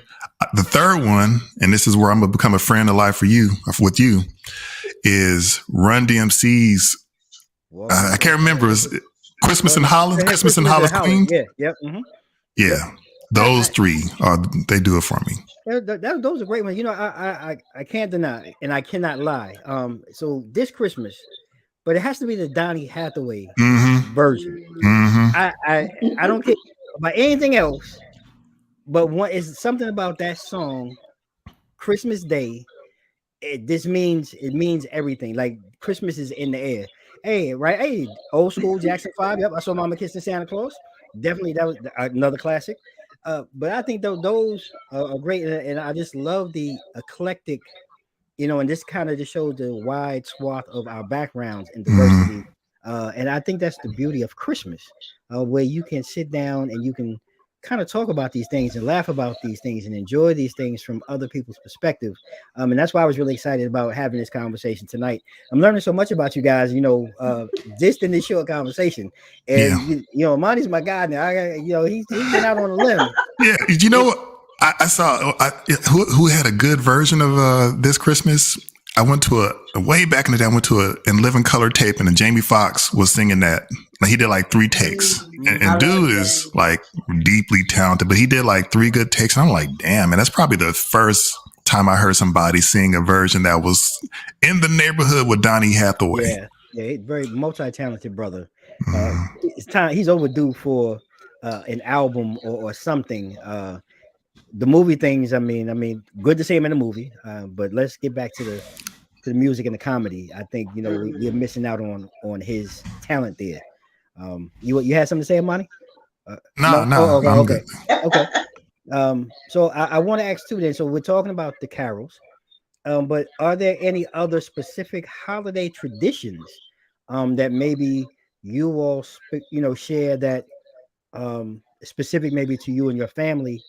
the third one, and this is where I'm going to become a friend alive with you, is Run DMC's. I can't remember. It's Christmas in Holland. Christmas in Holland, Queens. Yeah. Yep. Mm-hmm. Yeah. Those three they do it for me. Those are great ones. You know, I can't deny and I cannot lie. So this Christmas, but it has to be the Donny Hathaway version. Mm-hmm. I don't care about anything else, but one is something about that song, Christmas Day. It means everything. Like Christmas is in the air. Hey, right? Hey, old school Jackson 5. Yep, I saw Mama Kissing Santa Claus. Definitely, that was another classic. But I think those are great, and I just love the eclectic, and this kind of just shows the wide swath of our backgrounds and diversity And I think that's the beauty of Christmas, where you can sit down and you can kind of talk about these things and laugh about these things and enjoy these things from other people's perspective. And that's why I was really excited about having this conversation tonight. I'm learning so much about you guys, just in this short conversation. Yeah. And Imani's my guy now. He's been out on a limb. Yeah. You know what? I saw who had a good version of this Christmas. I went to way back in the day. I went to a in living color tape, and Jamie Foxx was singing that. Like, he did like 3 takes, and dude is like deeply talented. But he did like 3 good takes, and I'm like, damn, man, that's probably the first time I heard somebody sing a version that was in the neighborhood with Donny Hathaway. Yeah, very multi-talented brother. It's time. He's overdue for an album or something. The movie things, I mean, good to see him in the movie, but let's get back to the music and the comedy. I think we're missing out on his talent there. You had something to say, Imani? No. Oh, okay. So I want to ask too. Then, so we're talking about the carols, but are there any other specific holiday traditions that maybe you all share that specific maybe to you and your family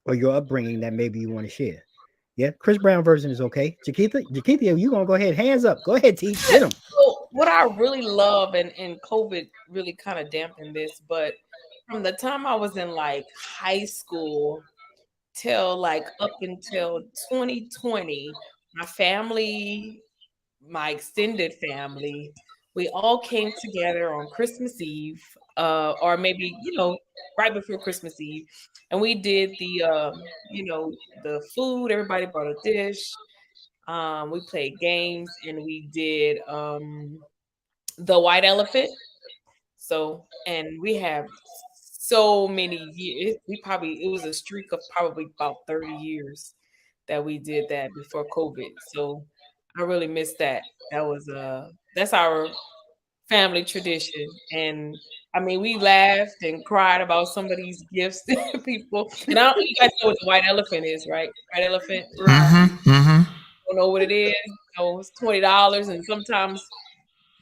or your upbringing that maybe you want to share? Yeah, Chris Brown version is okay. Jakeithia, you gonna go ahead? Hands up. Go ahead, teach. Hit him. So what I really love, and COVID really kind of dampened this, but from the time I was in like high school till like up until 2020, my family, my extended family, we all came together on Christmas Eve, or maybe right before Christmas Eve, and we did the food. Everybody brought a dish. We played games, and we did the white elephant. So, and we have so many years. It was a streak of probably about 30 years that we did that before COVID. So I really miss that. That's our family tradition. And I mean, we laughed and cried about some of these gifts to people. And I don't you guys know what the white elephant is, right? White elephant. Don't know what it is. It's $20, and sometimes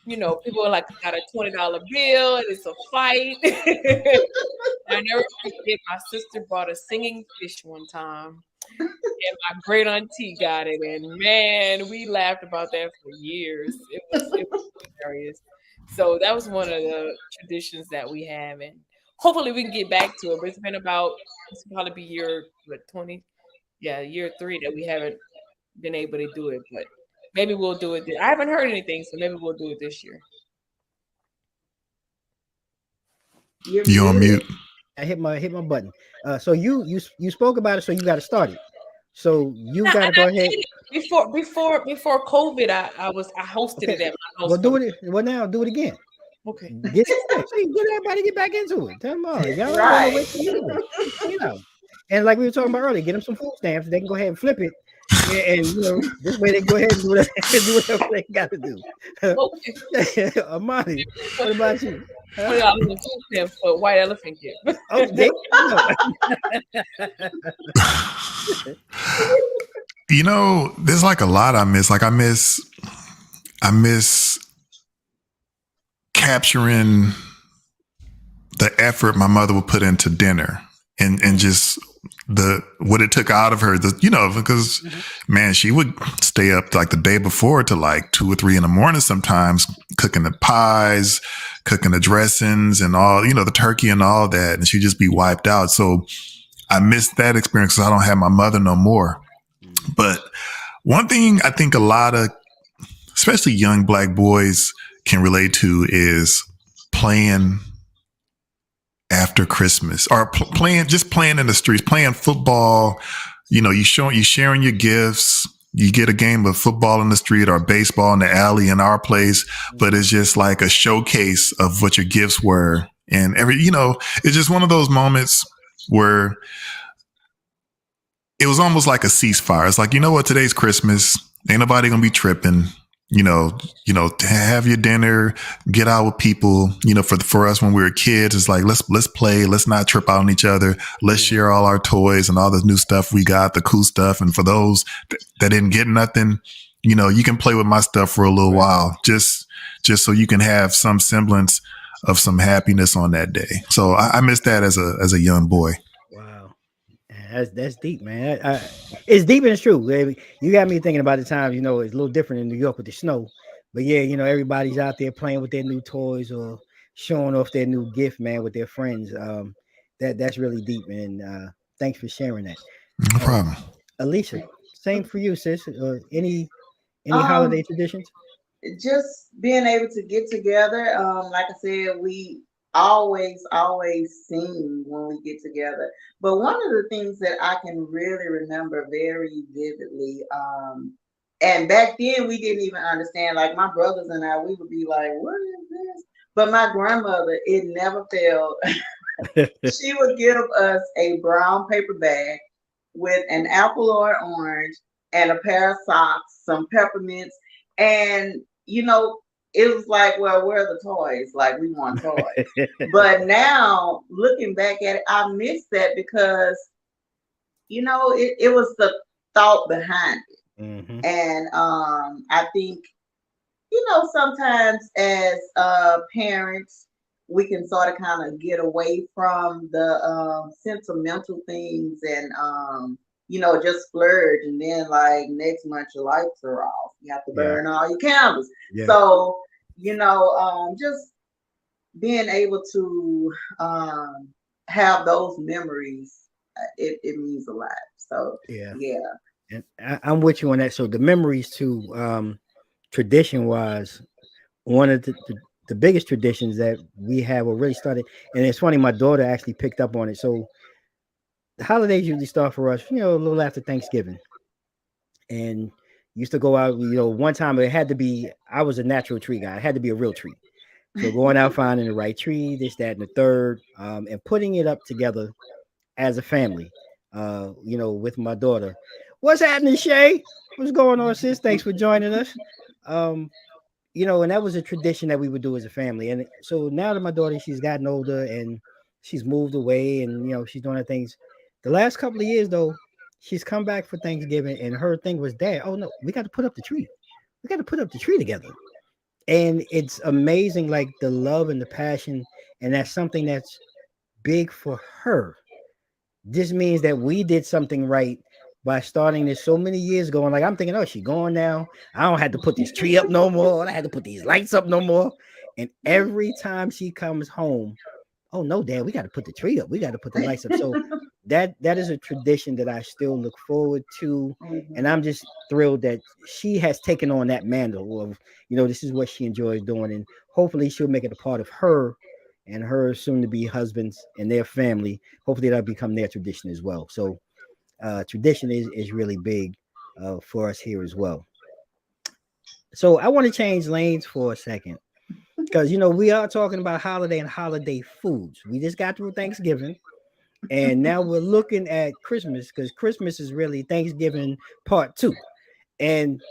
people are like, got a $20 bill, and it's a fight. I never forget, my sister bought a singing fish one time, and my great auntie got it, and man, we laughed about that for years. It was hilarious. So that was one of the traditions that we have, and hopefully we can get back to it. But it's probably be year 20, year 3 that we haven't been able to do it, but maybe we'll do it. I haven't heard anything, so maybe we'll do it this year. You on mute? I hit my button. So you spoke about it, so you got to start it. So you got to go ahead. Before COVID, I hosted it at my house. Well, do it. Well, now do it again. Okay. Get everybody get back into it. Tell them all. Y'all Right. wait for you. And like we were talking about earlier, get them some food stamps. They can go ahead and flip it. And this way they go ahead and do whatever they got to do. Okay. Amani, what about you? $20 for white elephant gift. Oh, there you go. There's like a lot I miss. Like I miss capturing the effort my mother would put into dinner and just what it took out of her, because man, she would stay up like the day before to like 2 or 3 in the morning sometimes, cooking the pies, cooking the dressings and all, the turkey and all that. And she'd just be wiped out. So I missed that experience because I don't have my mother no more. But one thing I think a lot of, especially young Black boys, can relate to is playing after Christmas, or playing in the streets, playing football. You sharing your gifts. You get a game of football in the street or baseball in the alley in our place, but it's just like a showcase of what your gifts were. And it's just one of those moments where it was almost like a ceasefire. It's like, today's Christmas. Ain't nobody gonna be tripping. Have your dinner, get out with people. For us when we were kids, it's like let's play, let's not trip out on each other. Let's share all our toys and all the new stuff we got, the cool stuff. And for those that didn't get nothing, you can play with my stuff for a little while, just so you can have some semblance of some happiness on that day. So I miss that as a young boy. Wow. That's deep, man. It's deep and it's true. Baby. You got me thinking about the times, it's a little different in New York with the snow. But yeah, everybody's out there playing with their new toys or showing off their new gift, man, with their friends. That's really deep, and thanks for sharing that. No problem. Alicia, same for you, sis. Any Um, holiday traditions? just being able to get together. Like I said, we always sing when we get together. But one of the things that I can really remember very vividly, and back then we didn't even understand. Like my brothers and I, we would be like, "What is this?" But my grandmother, it never failed. She would give us a brown paper bag with an apple or orange and a pair of socks, some peppermints, and it was like, well, where are the toys? Like we want toys. But now looking back at it, I miss that because it was the thought behind it. Hmm. And I think sometimes as parents, we can sort of kind of get away from the sentimental things and just splurge, and then like next month your lights are off. You have to Yeah. burn all your candles. Yeah. So, just being able to have those memories, it means a lot. So Yeah. yeah. And I'm with you on that. So the memories too, tradition wise, one of the biggest traditions that we have or really started, and it's funny, my daughter actually picked up on it. So the holidays usually start for us, a little after Thanksgiving. And used to go out, one time it had to be, I was a natural tree guy. It had to be a real tree. So going out, finding the right tree, this, that, and the third, and putting it up together as a family, with my daughter. What's happening, Shay? What's going on, sis? Thanks for joining us. Um, and that was a tradition that we would do as a family. And so now that my daughter, she's gotten older and she's moved away and, she's doing her things. The last couple of years, though, she's come back for Thanksgiving and her thing was, Dad, oh no, we got to put up the tree. We got to put up the tree together. And it's amazing, like the love and the passion. And that's something that's big for her. This means that we did something right by starting this so many years ago. And like I'm thinking, oh, she gone now. I don't have to put this tree up no more. I don't have to put these lights up no more. And every time she comes home, oh no, Dad, we got to put the tree up. We got to put the lights up. So that is a tradition that I still look forward to. And I'm just thrilled that she has taken on that mantle of, this is what she enjoys doing. And hopefully she'll make it a part of her and her soon to be husbands and their family. Hopefully that'll become their tradition as well. So tradition is really big for us here as well. So I want to change lanes for a second because we are talking about holiday and holiday foods. We just got through Thanksgiving, and now we're looking at Christmas because Christmas is really Thanksgiving part 2. And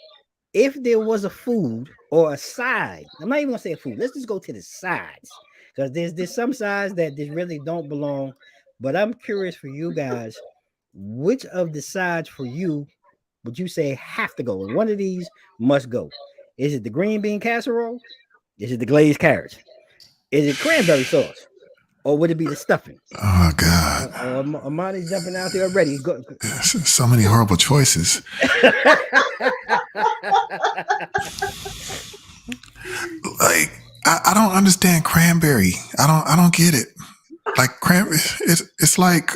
if there was a food or a side, I'm not even gonna say a food. Let's just go to the sides because there's some sides that they really don't belong. But I'm curious for you guys, which of the sides for you would you say have to go? And one of these must go. Is it the green bean casserole? Is it the glazed carrots? Is it cranberry sauce? Or would it be the stuffing? Oh God. Imani's jumping out there already. Go. So many horrible choices. Like I don't understand cranberry. I don't get it. Like cranberry, it's like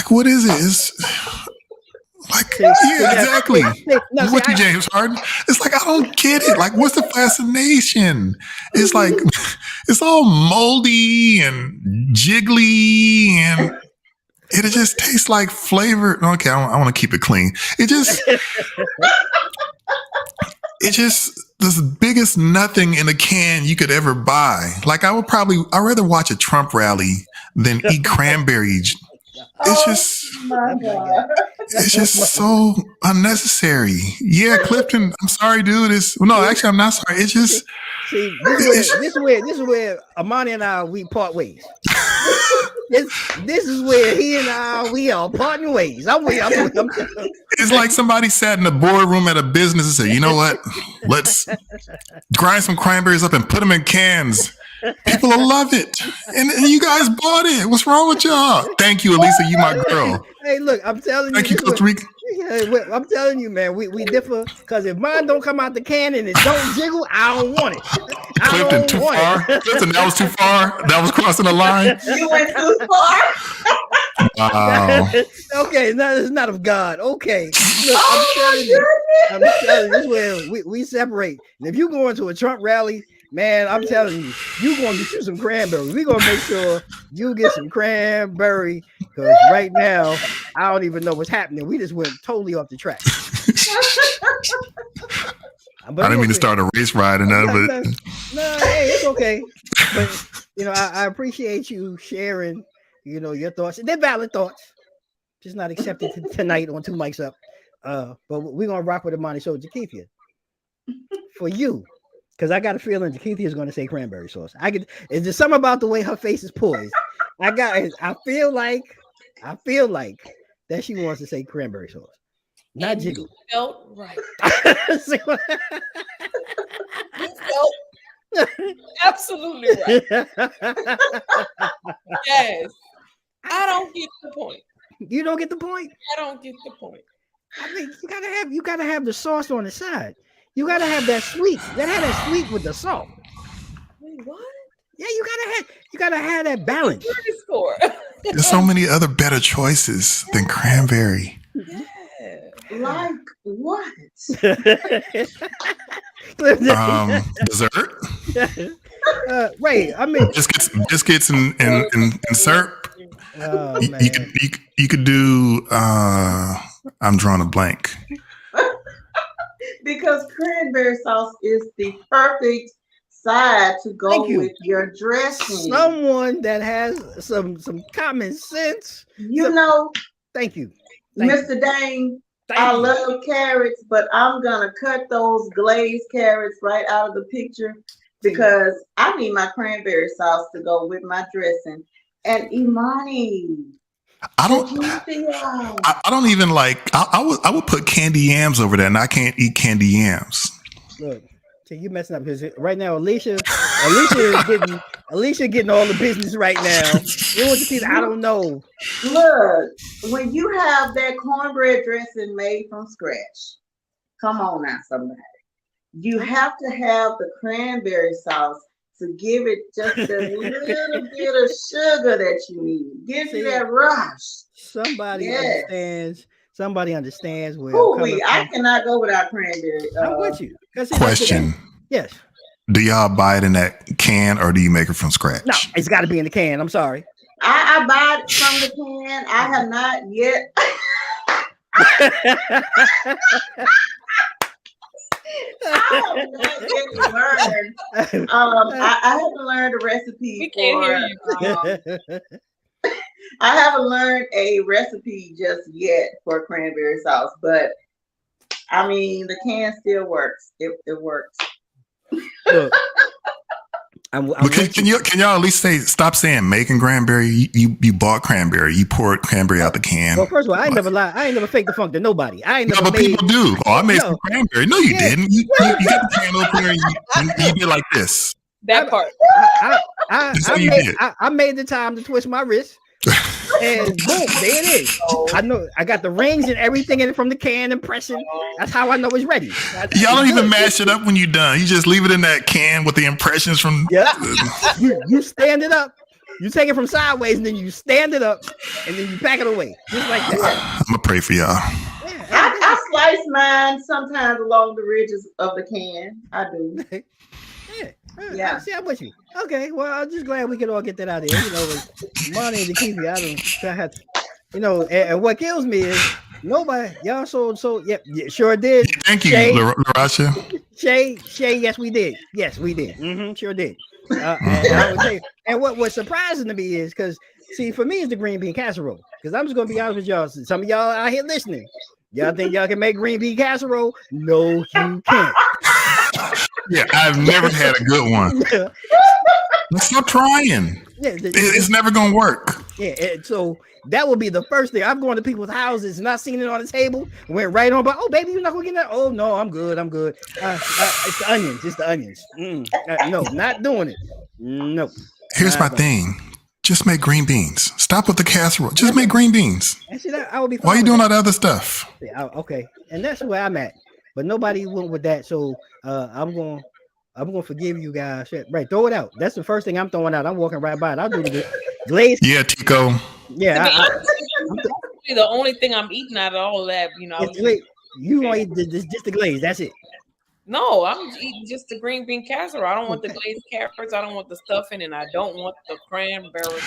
what is it? It's like exactly. No, With you, James Harden. It's like I don't get it. Like, what's the fascination? It's like it's all moldy and jiggly, and it just tastes like flavor. Okay, I want to keep it clean. It just the biggest nothing in a can you could ever buy. Like I'd rather watch a Trump rally than eat cranberry. It's just my God. It's just so unnecessary. Yeah, Clifton, I'm sorry, dude. Actually, I'm not sorry. It's just See, this is where Imani and I we part ways. This is where he and I we are parting ways. it's like somebody sat in the boardroom at a business and said, "You know what? Let's grind some cranberries up and put them in cans. People will love it." And you guys bought it. What's wrong with y'all? Thank you, Alicia. You my girl. Hey, look, I'm telling you. Thank you, Costa Rica. I'm telling you, man, we differ because if mine don't come out the can and it don't jiggle, I don't want it. Clifton, too far. Clifton, that was too far. That was crossing the line. You went too far. Wow. Okay, no, it's not of God. Okay, look, I'm telling you, this is where we separate. And if you go into a Trump rally, man, I'm telling you, you're going to get you some cranberry. We're going to make sure you get some cranberry because right now, I don't even know what's happening. We just went totally off the track. I didn't mean to start a race ride and that, but no, hey, it's okay. But I appreciate you sharing, your thoughts. They're valid thoughts, just not accepted tonight on Two Mics Up. But we're gonna rock with Imani. So Jakeithia, for you, because I got a feeling Jakeithia is going to say cranberry sauce. Is there something about the way her face is poised? I feel like that she wants to say cranberry sauce. Not jiggle. You felt right. You felt absolutely right. Yes. I don't get the point. You don't get the point? I don't get the point. I mean, you gotta have the sauce on the side. You gotta have that sweet. Gotta have that sweet with the salt. Wait, what? Yeah, you gotta have that balance. There's so many other better choices than cranberry. Yeah. Like what? Dessert? Wait, I mean biscuits and syrup. Oh, You could do I'm drawing a blank. Because cranberry sauce is the perfect side to go with your dressing. Someone that has some common sense. Thank you. Mr. Dane, I love carrots, but I'm gonna cut those glazed carrots right out of the picture because I need my cranberry sauce to go with my dressing. And Imani, I don't even like. I would put candy yams over there, and I can't eat candy yams. Look, so you messing up because right now Alicia is getting all the business right now. You want to see? I don't know. Look, when you have that cornbread dressing made from scratch, come on now, somebody. You have to have the cranberry sauce to give it just a little bit of sugar that you need. Give you that rush. Somebody understands. Somebody understands where I cannot go without cranberry. I'm with you. Question. Yes. Do y'all buy it in that can or do you make it from scratch? No, it's got to be in the can. I'm sorry. I buy it from the can. I have not yet. I haven't learned a recipe I haven't learned a recipe just yet for cranberry sauce, but I mean the can still works. It works. Look, can y'all at least stop saying making cranberry? You bought cranberry. You poured cranberry out the can. Well, first of all, I ain't never lied. I ain't never faked the funk to nobody. But people do. Oh, I made some cranberry. No, you didn't. You got the can opener and you did like this. That part. I made the time to twist my wrist. And boom, there it is. I know I got the rings and everything in it from the can and pressing. That's how I know it's ready. Y'all don't even mash it up when you're done. You just leave it in that can with the impressions from. Yeah. You stand it up. You take it from sideways and then you stand it up and then you pack it away. Just like that. I'm gonna pray for y'all. Yeah, I slice mine sometimes along the ridges of the can. I do. Yeah. See, I'm with you. Okay, well, I'm just glad we could all get that out there. Money and Jakeithia, I have to, and what kills me is nobody, y'all yep, sure did. Thank you, Larasha. Shay, yes, we did. Yes, we did. Sure did. And I would say, and what was surprising to me is because See, for me, it's the green bean casserole. Because I'm just gonna be honest with y'all. Some of y'all out here listening, y'all think y'all can make green bean casserole? No, you can't. Yeah, I've never had a good one. Let's stop trying. Yeah, It's never gonna work. Yeah, so that would be the first thing. I'm going to people's houses and I seen it on the table, went right on. But oh, baby, you're not gonna get that. Oh no, I'm good. I'm good. It's the onions. It's the onions. No, not doing it. No. Here's my thing. Just make green beans. Stop with the casserole. Just make green beans. Actually, I would be. Why are you doing all the other stuff? Yeah, okay, and that's where I'm at. But nobody went with that, so I'm gonna forgive you guys. Right, throw it out. That's the first thing I'm throwing out. I'm walking right by it. I'll do the glaze. Yeah, Tico. Yeah, the only thing I'm eating out of all of that, you know. You want to eat just the glaze. That's it. No, I'm eating just the green bean casserole. I don't want the glazed carrots. I don't want the stuffing, and I don't want the cranberry.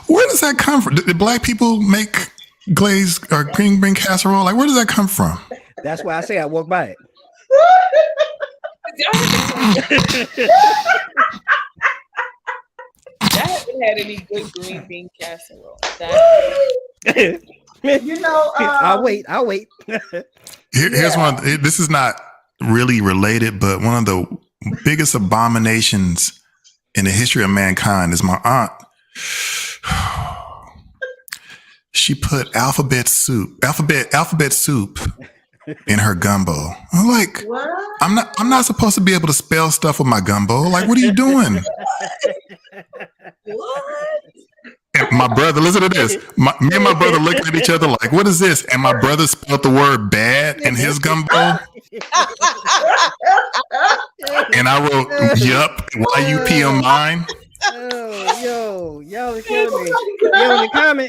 Where does that come from? Did black people make glazed or green bean casserole? Like, where does that come from? That's why I say I walk by it. I haven't had any good green bean casserole. You know, I'll wait. Here's one. This is not really related, but one of the biggest abominations in the history of mankind is my aunt. She put alphabet soup in her gumbo. I'm like, what? I'm not supposed to be able to spell stuff with my gumbo. Like, what are you doing? What? And my brother, listen to this. Me and my brother looking at each other like, what is this? And my brother spelled the word bad in his gumbo. And I wrote, yup, Y-U-P on mine. Oh, y'all are killing me. Yo,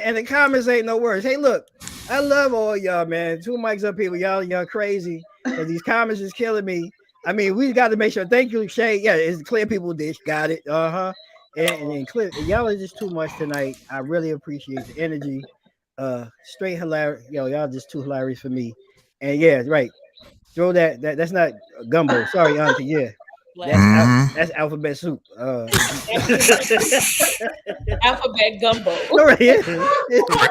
in the comments ain't no words. Hey, look, I love all y'all, man. 2 mics up here, y'all crazy. But these comments is killing me. I mean, we got to make sure. Thank you, Shay. Yeah, it's Clear People Dish. Got it. And Clear, y'all are just too much tonight. I really appreciate the energy. Straight hilarious. Yo, y'all just too hilarious for me. And yeah, right. Throw that. That's not gumbo. Sorry, Auntie. Yeah. That's alphabet soup. Alphabet gumbo.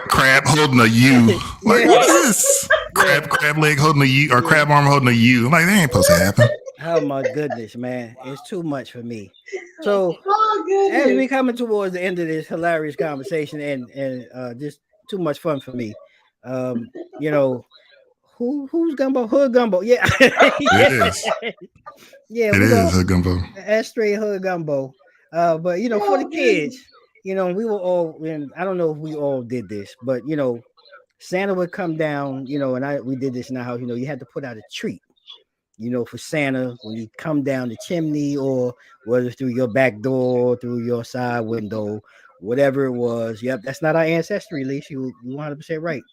Crab holding a U. Like, what is this? Crab leg holding a U, or crab arm holding a U. I'm like, that ain't supposed to happen. Oh my goodness, man. It's too much for me. So as we coming towards the end of this hilarious conversation and just too much fun for me. You know, who's gumbo? Hood gumbo. Yeah. It is. Yeah, it is hood gumbo. That's straight hood gumbo. But you know, for the kids, you know, we were all, and I don't know if we all did this, but you know, Santa would come down, you know, and we did this in our house, you know, you had to put out a treat, you know, for Santa when you come down the chimney, or whether through your back door, through your side window, whatever it was. Yep, that's not our ancestry, Alicia. You 100% right.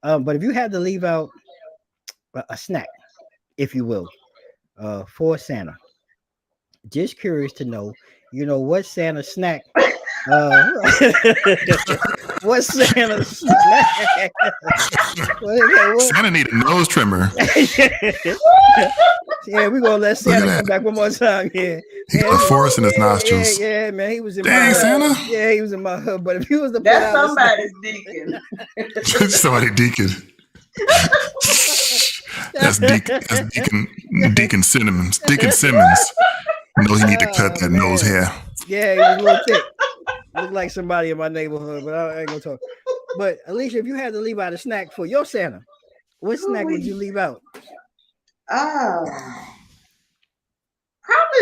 But if you had to leave out a snack, if you will, for Santa, just curious to know, you know, what Santa snack what Santa snack? Santa need a nose trimmer. Yeah, we're gonna let Santa come back one more time. Yeah, he got a forest in his nostrils. Yeah, man, he was in my hood. Santa. Yeah, he was in my hood. But if he was the that's somebody's deacon. Somebody deacon. That's Deacon Simmons. Deacon Simmons. You know he need to cut that nose hair. Yeah, he was a little thick. Looked like somebody in my neighborhood, but I ain't gonna talk. But Alicia, if you had to leave out a snack for your Santa, what snack would you leave out? Probably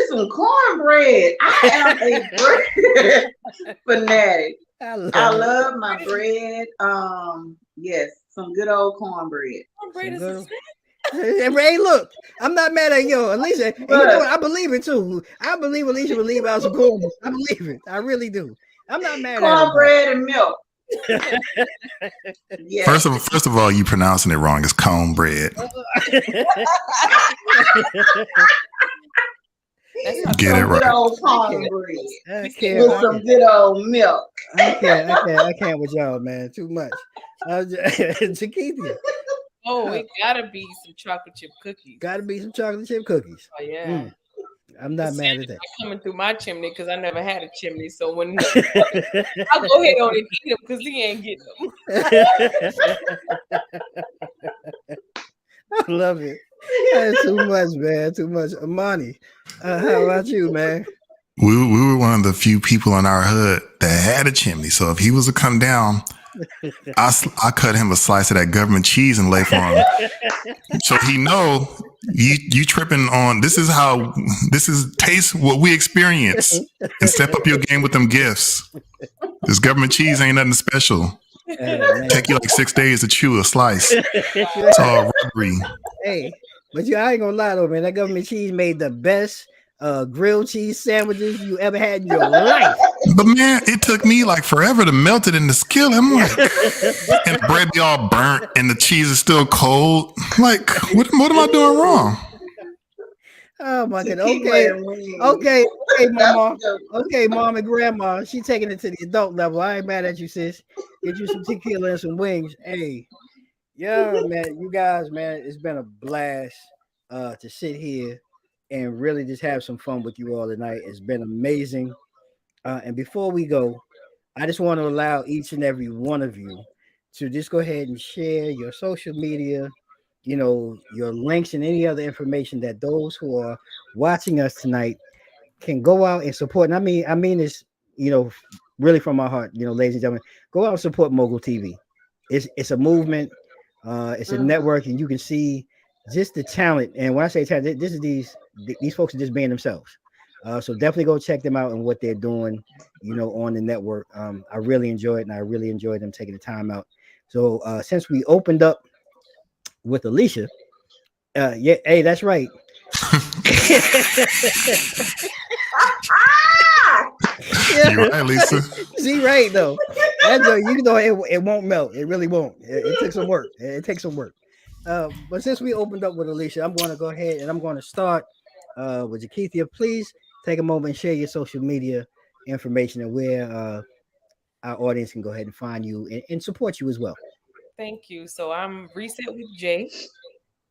some cornbread. I am a bread fanatic. I love my bread. Yes, some good old cornbread. Cornbread is a snack. Ray, look, I'm not mad at you, Alicia. And you know what? I believe it too. I believe Alicia will leave out some cornbread. I believe it. I really do. I'm not mad at cornbread and milk. Yeah. First of all, you pronouncing it wrong. It's cornbread. Get it right. Good old cornbread with some good old milk. I can't with y'all, man. Too much. Jakeithia. Oh, it gotta be some chocolate chip cookies. Gotta be some chocolate chip cookies. Oh yeah. I'm not mad at that. Coming through my chimney because I never had a chimney. So when I'll go ahead on and eat them because he ain't getting them. I love it. That's too much, man. Too much. Imani, how about you, man? We were one of the few people in our hood that had a chimney. So if he was to come down, I cut him a slice of that government cheese and lay for him. So he know you tripping on this is taste what we experience and step up your game with them gifts. This government cheese ain't nothing special. Take you like 6 days to chew a slice. It's all rubbery. Hey, but I ain't gonna lie though, man. That government cheese made the best grilled cheese sandwiches you ever had in your life. But man, it took me like forever to melt it in the skillet. I'm like, and the bread be all burnt and the cheese is still cold. Like, what am I doing wrong? Oh my god. Okay, mama. Okay, mom and grandma. She taking it to the adult level. I ain't mad at you, sis. Get you some tequila and some wings. Hey, yeah, man. You guys, man, it's been a blast to sit here and really just have some fun with you all tonight. It's been amazing. And before we go, I just want to allow each and every one of you to just go ahead and share your social media, your links and any other information that those who are watching us tonight can go out and support. And I mean this, really from my heart, ladies and gentlemen, go out and support Mogul TV. It's a movement, it's a network, and you can see just the talent. And when I say talent, this is these folks are just being themselves. So definitely go check them out and what they're doing, on the network. I really enjoy it, and I really enjoy them taking the time out. So since we opened up with Alicia, yeah, hey, that's right. You're right, Lisa. See, right though. That's it won't melt. It really won't. It takes some work. It takes some work. But since we opened up with Alicia, I'm going to go ahead and I'm going to start with Jakeithia. Please take a moment and share your social media information and where our audience can go ahead and find you and support you as well. Thank you. So I'm Reset with Jay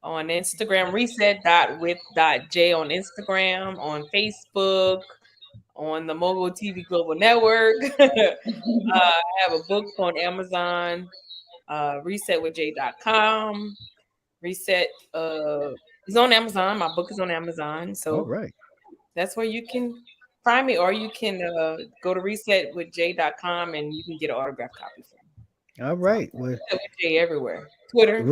on Instagram, reset.with.j on Instagram, on Facebook, on the Mogul TV Global Network. I have a book on Amazon, resetwithj.com. Reset is on Amazon. My book is on Amazon. So right. That's where you can find me, or you can go to resetwithj.com and you can get an autographed copy from me. All right. Well, Reset with Jay everywhere. Twitter.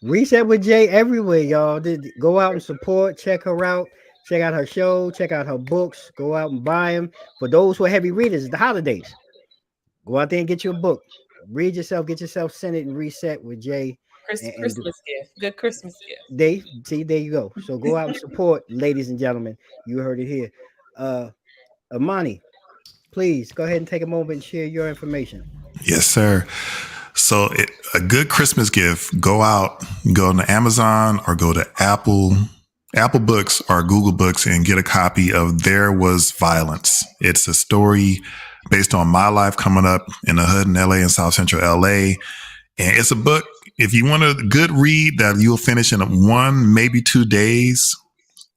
Reset with Jay everywhere, y'all. Go out and support. Check her out. Check out her show. Check out her books. Go out and buy them. For those who are heavy readers, it's the holidays. Go out there and get your book. Read yourself. Get yourself centered and reset with Jay. Christmas gift. Good Christmas gift. There you go. So go out and support, ladies and gentlemen. You heard it here. Imani, please go ahead and take a moment and share your information. Yes, sir. So a good Christmas gift, go to Amazon or go to Apple Books or Google Books and get a copy of There Was Violence. It's a story based on my life coming up in the hood in LA and South Central LA. And it's a book, if you want a good read that you'll finish in 1, maybe 2 days,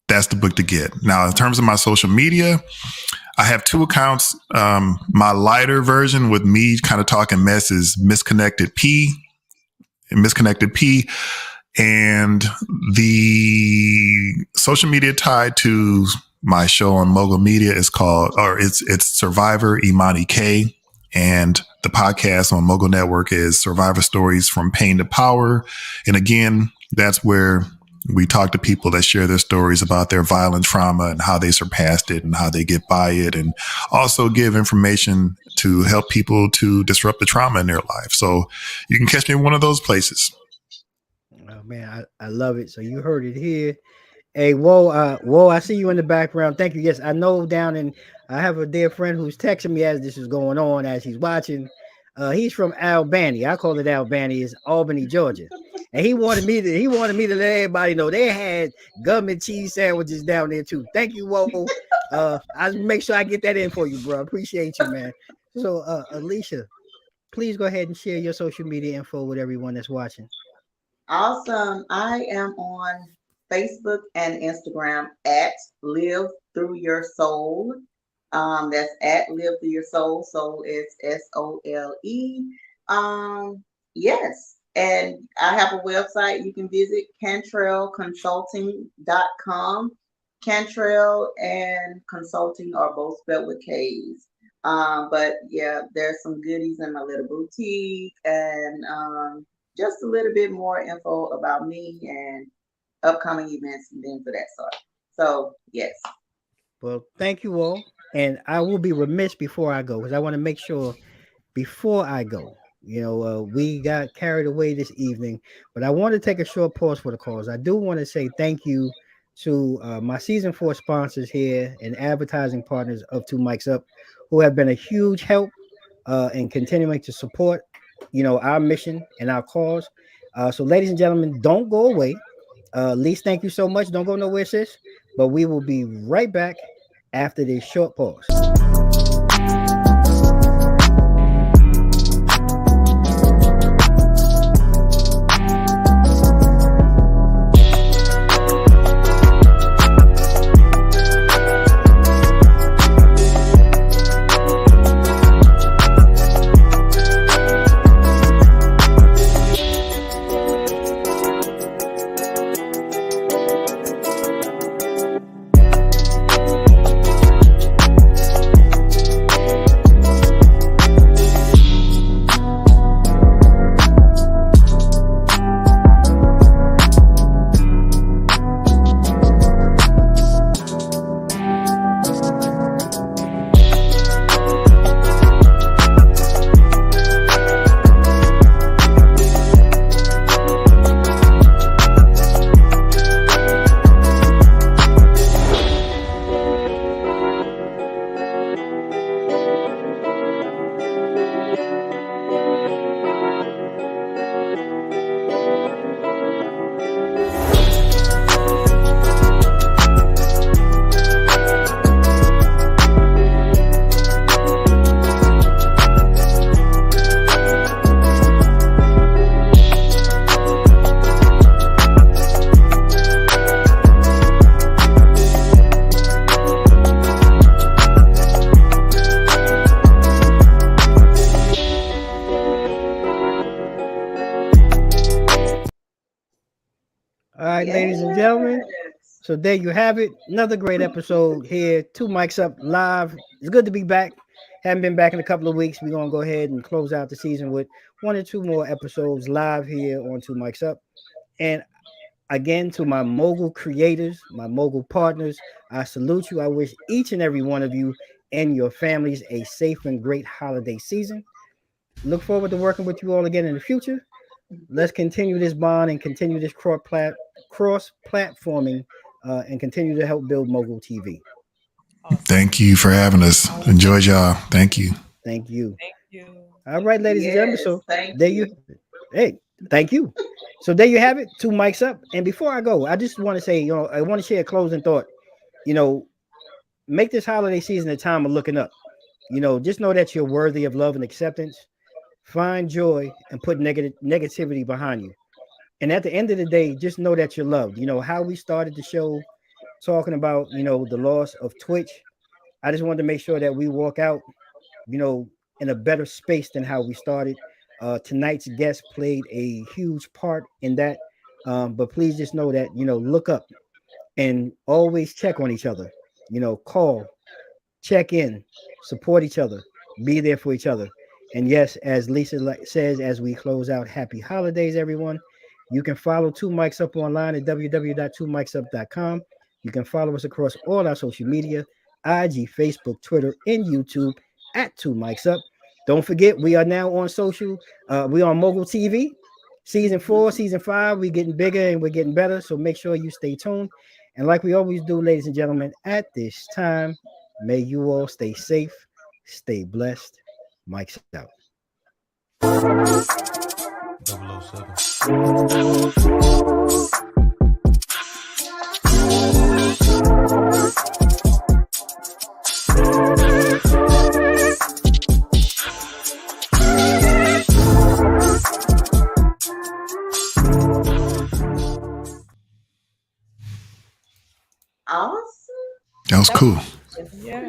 that's the book to get. Now, in terms of my social media, I have 2 accounts. My lighter version with me kind of talking mess is Misconnected P. And the social media tied to my show on Mogul Media is called, or it's Survivor Imani K. And the podcast on Mogul Network is Survivor Stories from Pain to Power. And again, that's where we talk to people that share their stories about their violent trauma and how they surpassed it and how they get by it, and also give information to help people to disrupt the trauma in their life. So you can catch me in one of those places. Oh man, I love it. So you heard it here. Hey, whoa, I see you in the background. Thank you. Yes, I know I have a dear friend who's texting me as this is going on, as he's watching. He's from Albany. I call it Albany. It's Albany, Georgia. And he wanted me to let everybody know they had government cheese sandwiches down there too. Thank you, whoa. I'll make sure I get that in for you, bro. Appreciate you, man. So, Alicia, please go ahead and share your social media info with everyone that's watching. Awesome. I am on Facebook and Instagram at Live Through Your Soul. That's at Live Through Your Soul. So it's SOLE. Yes. And I have a website you can visit, cantrellconsulting.com. Cantrell and consulting are both spelled with K's. But yeah, there's some goodies in my little boutique and just a little bit more info about me and upcoming events and things of that sort. So yes. Well, thank you all. And I will be remiss before I go because I want to make sure before I go, we got carried away this evening, but I want to take a short pause for the calls. I do want to say thank you to my season 4 sponsors here and advertising partners of Two Mics Up, who have been a huge help in continuing to support, our mission and our cause. So, ladies and gentlemen, don't go away. Lise, thank you so much. Don't go nowhere, sis. But we will be right back after this short pause. All right, ladies and gentlemen. So there you have it. Another great episode here. Two Mics Up live. It's good to be back. Haven't been back in a couple of weeks. We're going to go ahead and close out the season with 1 or 2 more episodes live here on Two Mics Up. And again, to my Mogul creators, my Mogul partners, I salute you. I wish each and every one of you and your families a safe and great holiday season. Look forward to working with you all again in the future. Let's continue this bond and continue this cross-platforming and continue to help build Mogul TV. Awesome. Thank you for having us. Enjoyed y'all. Thank you. Thank you. Thank you. All right, ladies and gentlemen. So there you. Hey, thank you. So there you have it. Two Mics Up. And before I go, I just want to say, I want to share a closing thought. Make this holiday season a time of looking up. Just know that you're worthy of love and acceptance. Find joy and put negativity behind you. And at the end of the day, just know that you're loved. How we started the show talking about, the loss of Twitch. I just wanted to make sure that we walk out, in a better space than how we started. Tonight's guest played a huge part in that. But please just know that, look up and always check on each other. Call, check in, support each other, be there for each other. And yes, as Lisa says, as we close out, happy holidays, everyone. You can follow Two Mics Up online at www.twomicsup.com. You can follow us across all our social media, IG, Facebook, Twitter, and YouTube at Two Mics Up. Don't forget, we are now on social. We on Mogul TV. Season 4, Season 5, we're getting bigger and we're getting better. So make sure you stay tuned. And like we always do, ladies and gentlemen, at this time, may you all stay safe, stay blessed. Mics out. 007. Awesome. That was cool. Yeah.